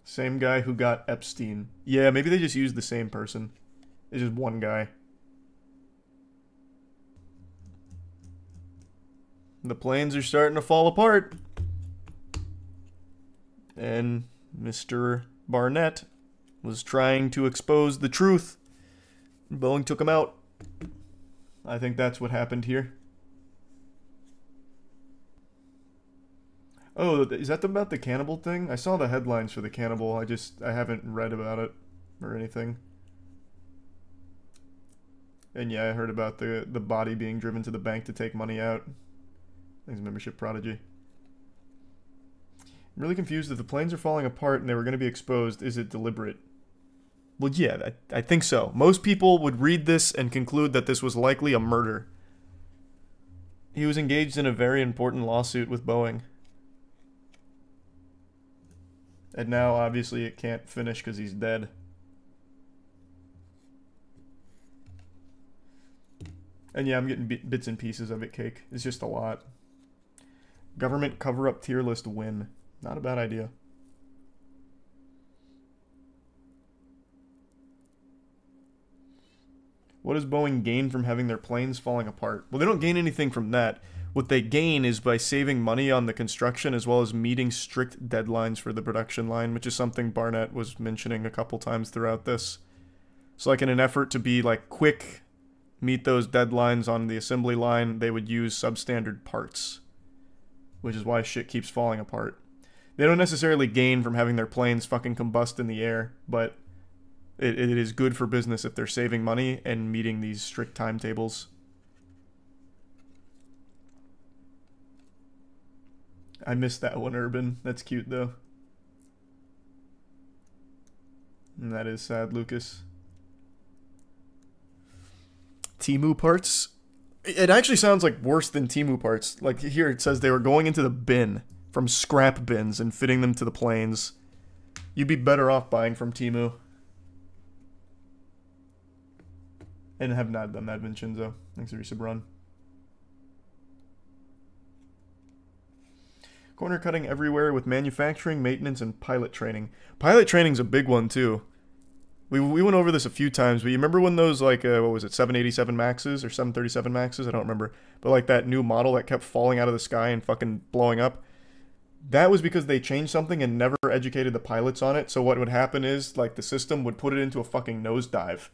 Same guy who got Epstein. Yeah, maybe they just used the same person. It's just one guy. The planes are starting to fall apart. And Mr. Barnett was trying to expose the truth. Boeing took him out. I think that's what happened here. Oh, is that about the cannibal thing? I saw the headlines for the cannibal. I haven't read about it or anything. And yeah, I heard about the body being driven to the bank to take money out. Thanks, membership prodigy. I'm really confused. If the planes are falling apart and they were going to be exposed, is it deliberate? Well, yeah, I think so. Most people would read this and conclude that this was likely a murder. He was engaged in a very important lawsuit with Boeing. And now, obviously, it can't finish because he's dead. And yeah, I'm getting bits and pieces of it, Cake. It's just a lot. Government cover-up tier list win. Not a bad idea. What does Boeing gain from having their planes falling apart? Well, they don't gain anything from that. What they gain is by saving money on the construction as well as meeting strict deadlines for the production line, which is something Barnett was mentioning a couple times throughout this. So like in an effort to be like quick, meet those deadlines on the assembly line, they would use substandard parts, which is why shit keeps falling apart. They don't necessarily gain from having their planes fucking combust in the air, but it is good for business if they're saving money and meeting these strict timetables. I missed that one, Urban. That's cute, though. And that is sad, Lucas. Temu parts? It actually sounds like worse than Temu parts. Like here it says they were going into the bin from scrap bins and fitting them to the planes. You'd be better off buying from Temu. And have not done that, Vincenzo. Thanks for your run. Corner cutting everywhere with manufacturing, maintenance, and pilot training. Pilot training's a big one, too. We went over this a few times, but you remember when those, like, what was it, 787 Maxes or 737 Maxes? I don't remember. But, like, that new model that kept falling out of the sky and fucking blowing up? That was because they changed something and never educated the pilots on it. So what would happen is, like, the system would put it into a fucking nosedive.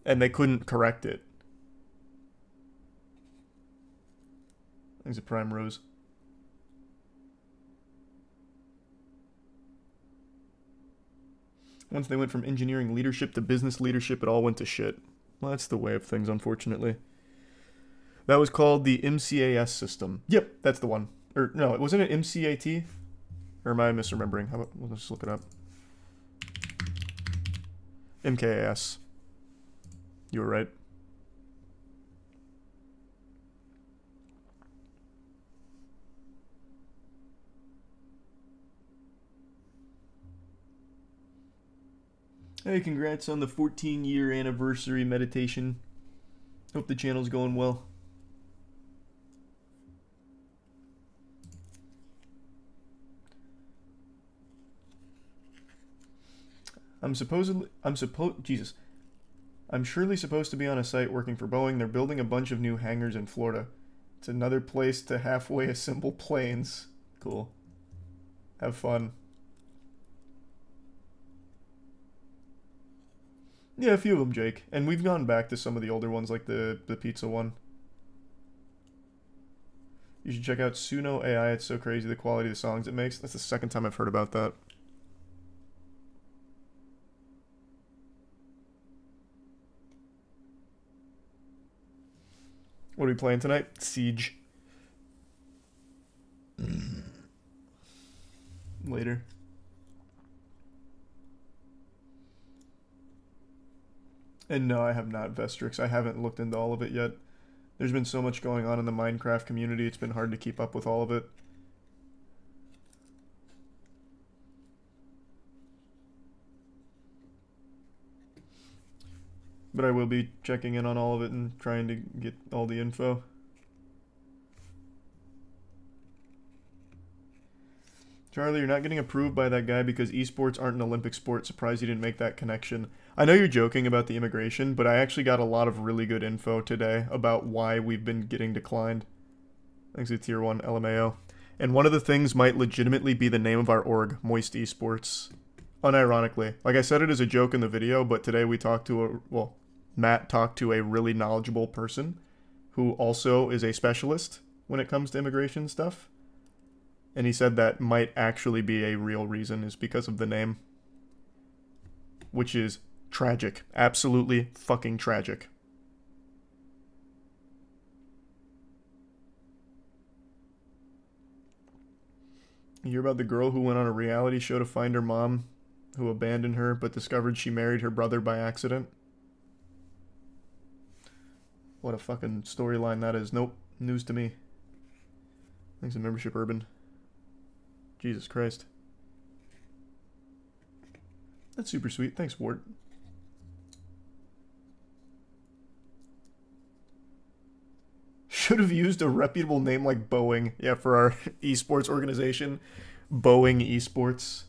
And they couldn't correct it. Thanks a Prime Rose. Once they went from engineering leadership to business leadership, it all went to shit. Well, that's the way of things, unfortunately. That was called the MCAS system. Yep, that's the one. Or, no, wasn't it MCAT? Or am I misremembering? How about, let's just look it up. MKAS. You were right. Hey, congrats on the 14-year anniversary meditation. Hope the channel's going well. I'm surely supposed to be on a site working for Boeing. They're building a bunch of new hangars in Florida. It's another place to halfway assemble planes. Cool. Have fun. Yeah, a few of them, Jake. And we've gone back to some of the older ones, like the pizza one. You should check out Suno AI. It's so crazy, the quality of the songs it makes. That's the second time I've heard about that. What are we playing tonight? Siege. Later. And no, I have not, Vestrix. I haven't looked into all of it yet. There's been so much going on in the Minecraft community, it's been hard to keep up with all of it. But I will be checking in on all of it and trying to get all the info. Charlie, you're not getting approved by that guy because esports aren't an Olympic sport. Surprised you didn't make that connection. I know you're joking about the immigration, but I actually got a lot of really good info today about why we've been getting declined. Thanks to Tier 1 LMAO. And one of the things might legitimately be the name of our org, Moist Esports. Unironically. Like I said it as a joke in the video, but today we talked to Matt talked to a really knowledgeable person who also is a specialist when it comes to immigration stuff. And he said that might actually be a real reason is because of the name. Which is tragic. Absolutely fucking tragic. You hear about the girl who went on a reality show to find her mom, who abandoned her, but discovered she married her brother by accident? What a fucking storyline that is. Nope. News to me. Thanks to Membership Urban. Jesus Christ. That's super sweet. Thanks, Ward. Should have used a reputable name like Boeing. Yeah, for our esports organization. Boeing Esports.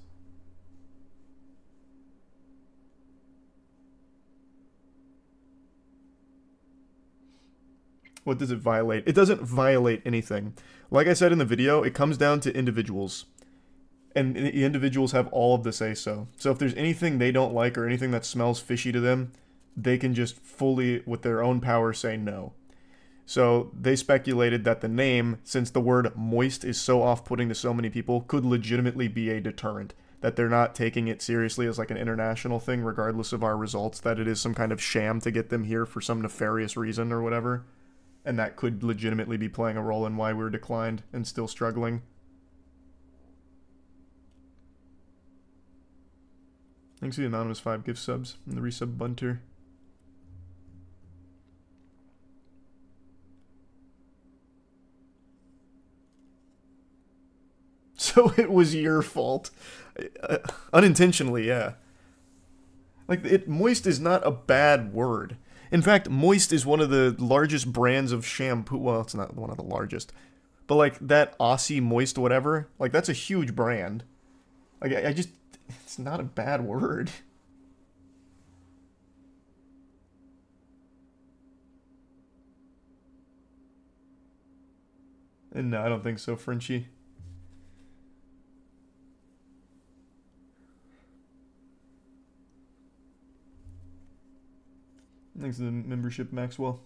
What does it violate? It doesn't violate anything. Like I said in the video, it comes down to individuals. And the individuals have all of the say-so. So if there's anything they don't like or anything that smells fishy to them, they can just fully, with their own power, say no. So they speculated that the name, since the word moist is so off-putting to so many people, could legitimately be a deterrent. That they're not taking it seriously as like an international thing, regardless of our results, that it is some kind of sham to get them here for some nefarious reason or whatever. And that could legitimately be playing a role in why we're declined and still struggling. Thanks to the Anonymous 5 gift subs and the resub bunter. So it was your fault. Unintentionally, yeah. Like, moist is not a bad word. In fact, Moist is one of the largest brands of shampoo. Well, it's not one of the largest. But, like, that Aussie Moist whatever, like, that's a huge brand. Like, I just... It's not a bad word. And no, I don't think so, Frenchie. Thanks to the membership, Maxwell.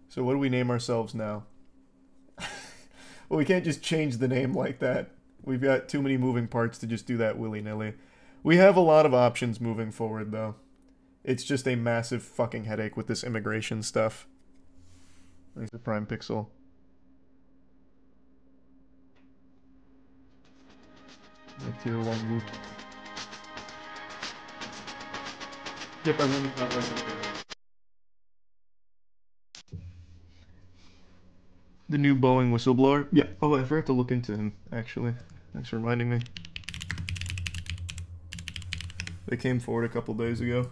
So what do we name ourselves now? Well, we can't just change the name like that. We've got too many moving parts to just do that willy-nilly. We have a lot of options moving forward, though. It's just a massive fucking headache with this immigration stuff. Thanks to Prime Pixel. Like tier 1 loot. Yep, I'm running that right. The new Boeing Whistleblower? Yeah. Oh, I forgot to look into him, actually. Thanks for reminding me. They came forward a couple days ago.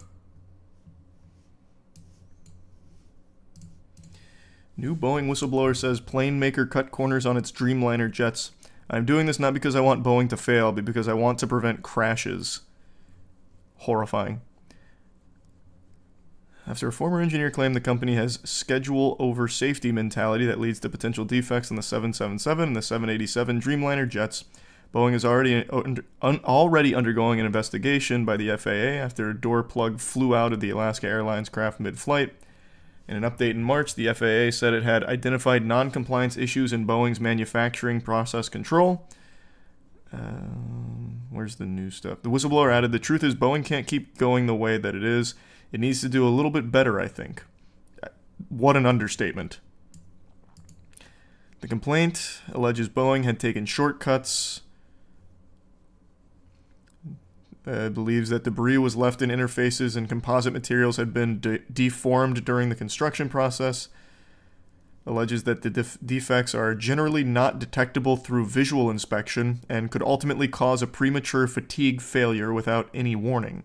New Boeing Whistleblower says plane maker cut corners on its Dreamliner jets. I'm doing this not because I want Boeing to fail, but because I want to prevent crashes. Horrifying. After a former engineer claimed the company has schedule over safety mentality that leads to potential defects in the 777 and the 787 Dreamliner jets, Boeing is already undergoing an investigation by the FAA after a door plug flew out of the Alaska Airlines craft mid-flight. In an update in March, the FAA said it had identified non-compliance issues in Boeing's manufacturing process control. Where's the new stuff? The whistleblower added, "The truth is Boeing can't keep going the way that it is. It needs to do a little bit better, I think." What an understatement. The complaint alleges Boeing had taken shortcuts. Believes that debris was left in interfaces and composite materials had been deformed during the construction process. Alleges that the defects are generally not detectable through visual inspection and could ultimately cause a premature fatigue failure without any warning.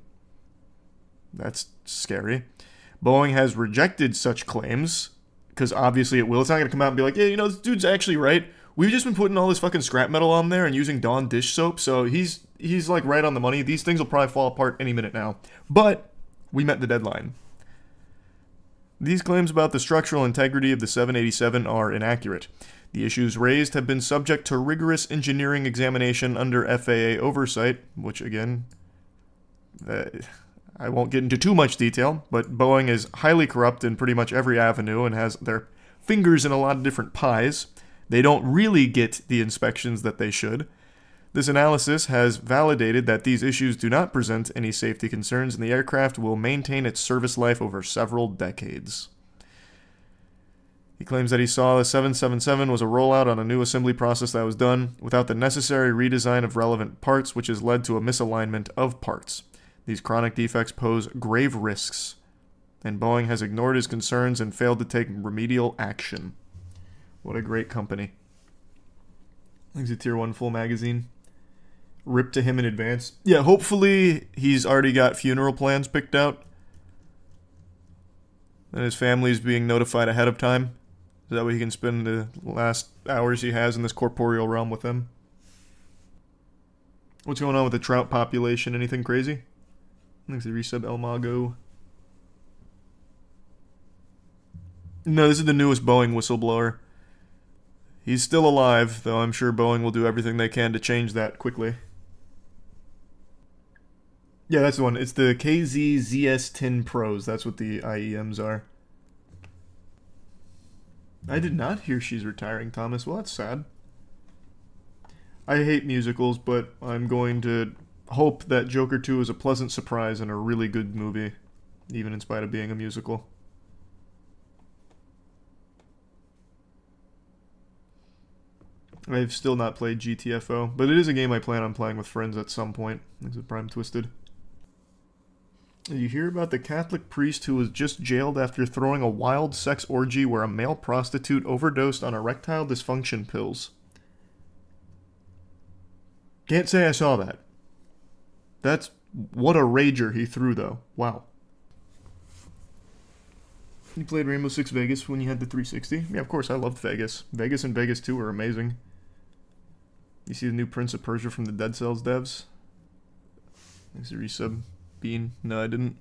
That's scary. Boeing has rejected such claims, because obviously it will. It's not going to come out and be like, yeah, you know, this dude's actually right. We've just been putting all this fucking scrap metal on there and using Dawn dish soap, so he's like right on the money. These things will probably fall apart any minute now. But we met the deadline. These claims about the structural integrity of the 787 are inaccurate. The issues raised have been subject to rigorous engineering examination under FAA oversight, which again, I won't get into too much detail, but Boeing is highly corrupt in pretty much every avenue and has their fingers in a lot of different pies. They don't really get the inspections that they should. This analysis has validated that these issues do not present any safety concerns and the aircraft will maintain its service life over several decades. He claims that he saw the 777 was a rollout on a new assembly process that was done without the necessary redesign of relevant parts, which has led to a misalignment of parts. These chronic defects pose grave risks, and Boeing has ignored his concerns and failed to take remedial action. What a great company. Thanks to Tier 1 Full Magazine. Rip to him in advance. Yeah, hopefully he's already got funeral plans picked out. And his family's being notified ahead of time. So that way he can spend the last hours he has in this corporeal realm with them. What's going on with the trout population? Anything crazy? Thanks to Resub El Mago. No, this is the newest Boeing whistleblower. He's still alive, though I'm sure Boeing will do everything they can to change that quickly. Yeah, that's the one. It's the KZ-ZS-10 Pros. That's what the IEMs are. I did not hear she's retiring, Thomas. Well, that's sad. I hate musicals, but I'm going to hope that Joker 2 is a pleasant surprise and a really good movie, even in spite of being a musical. I've still not played GTFO, but it is a game I plan on playing with friends at some point. It's a Prime Twisted. You hear about the Catholic priest who was just jailed after throwing a wild sex orgy where a male prostitute overdosed on erectile dysfunction pills. Can't say I saw that. That's... What a rager he threw, though. Wow. You played Rainbow Six Vegas when you had the 360? Yeah, of course, I loved Vegas. Vegas and Vegas 2 are amazing. You see the new Prince of Persia from the Dead Cells devs? Thanks to resub. Bean. No, I didn't.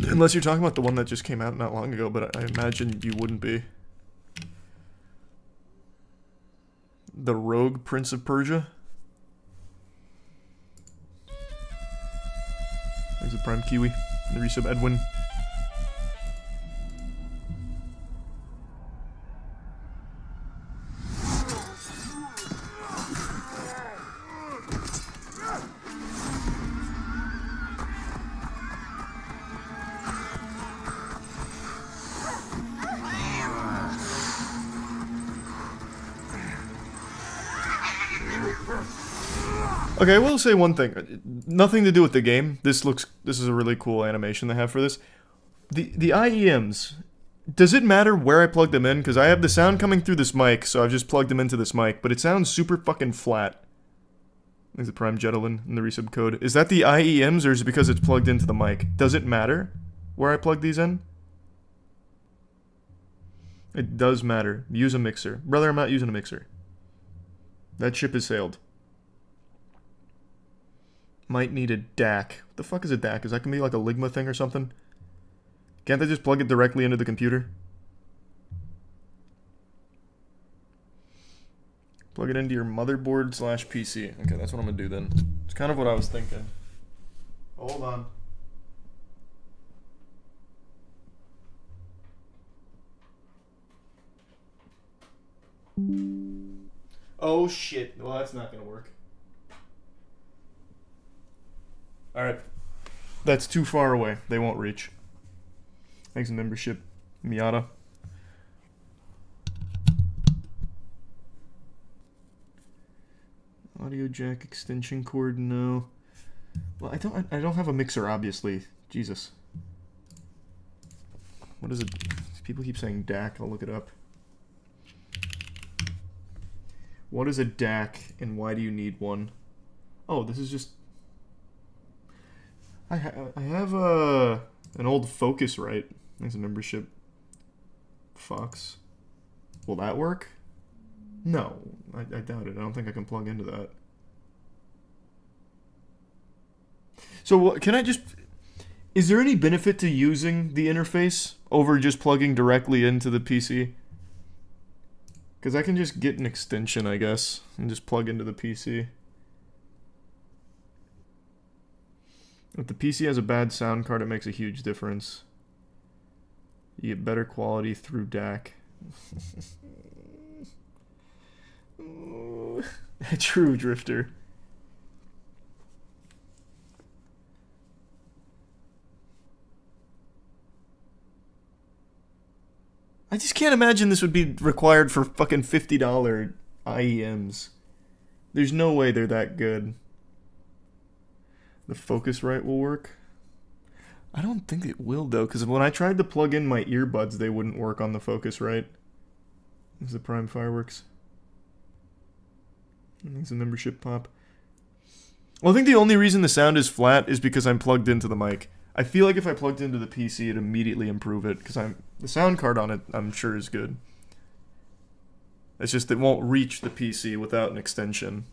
Unless you're talking about the one that just came out not long ago, but I imagine you wouldn't be. The Rogue Prince of Persia? There's a Prime Kiwi. And the resub Edwin. Okay, I will say one thing. Nothing to do with the game. This is a really cool animation they have for this. The IEMs, does it matter where I plug them in? Because I have the sound coming through this mic, so I've just plugged them into this mic, but it sounds super fucking flat. There's the Prime Jetalin in the resub code. Is that the IEMs, or is it because it's plugged into the mic? Does it matter where I plug these in? It does matter. Use a mixer. Brother, I'm not using a mixer. That ship has sailed. Might need a DAC. What the fuck is a DAC? Is that gonna be like a Ligma thing or something? Can't they just plug it directly into the computer? Plug it into your motherboard / PC. Okay, that's what I'm gonna do then. It's kind of what I was thinking. Hold on. Oh shit. Well, that's not gonna work. Alright. That's too far away. They won't reach. Thanks for membership, Miata. Audio jack extension cord, no. Well, I don't have a mixer, obviously. Jesus. What is it? People keep saying DAC. I'll look it up. What is a DAC and why do you need one? Oh, this is just... I have an old Focusrite. There's a membership. Fox. Will that work? No, I doubt it. I don't think I can plug into that. So can I just... Is there any benefit to using the interface over just plugging directly into the PC? Because I can just get an extension, I guess, and just plug into the PC. If the PC has a bad sound card, it makes a huge difference. You get better quality through DAC. True, Drifter. I just can't imagine this would be required for fucking $50 IEMs. There's no way they're that good. The Focusrite will work? I don't think it will, though, because when I tried to plug in my earbuds, they wouldn't work on the Focusrite. This is the Prime Fireworks. There's a membership pop. Well, I think the only reason the sound is flat is because I'm plugged into the mic. I feel like if I plugged into the PC, it'd immediately improve it, because the sound card on it, I'm sure, is good. It's just it won't reach the PC without an extension.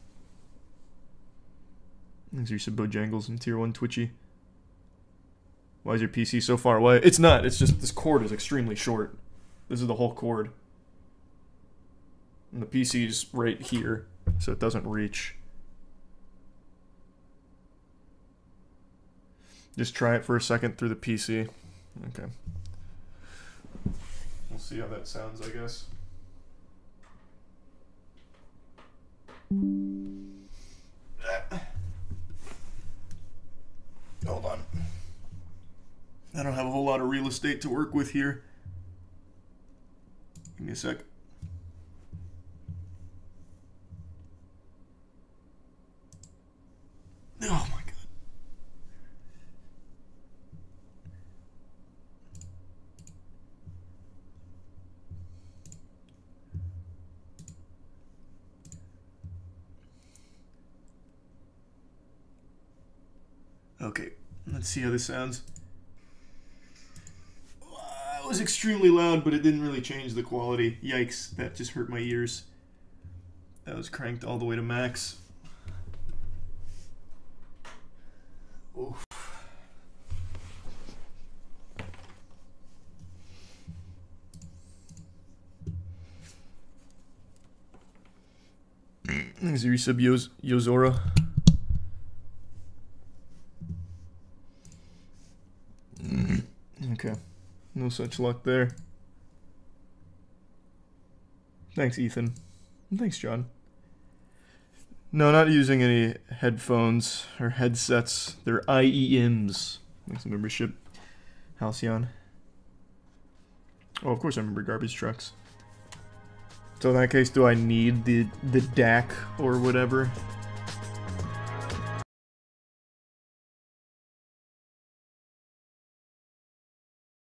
These are some Bojangles and Tier 1 Twitchy. Why is your PC so far away? It's not, it's just this cord is extremely short. This is the whole cord. And the PC is right here, so it doesn't reach. Just try it for a second through the PC. Okay. We'll see how that sounds, I guess. Hold on. I don't have a whole lot of real estate to work with here. Give me a sec. Oh my god. Okay, let's see how this sounds. It was extremely loud, but it didn't really change the quality. Yikes, that just hurt my ears. That was cranked all the way to max. Oof. Zerisub Yozora. Okay. No such luck there. Thanks, Ethan. And thanks, John. No, not using any headphones or headsets. They're IEMs. Thanks for membership. Halcyon. Oh, of course I remember garbage trucks. So in that case, do I need the DAC or whatever?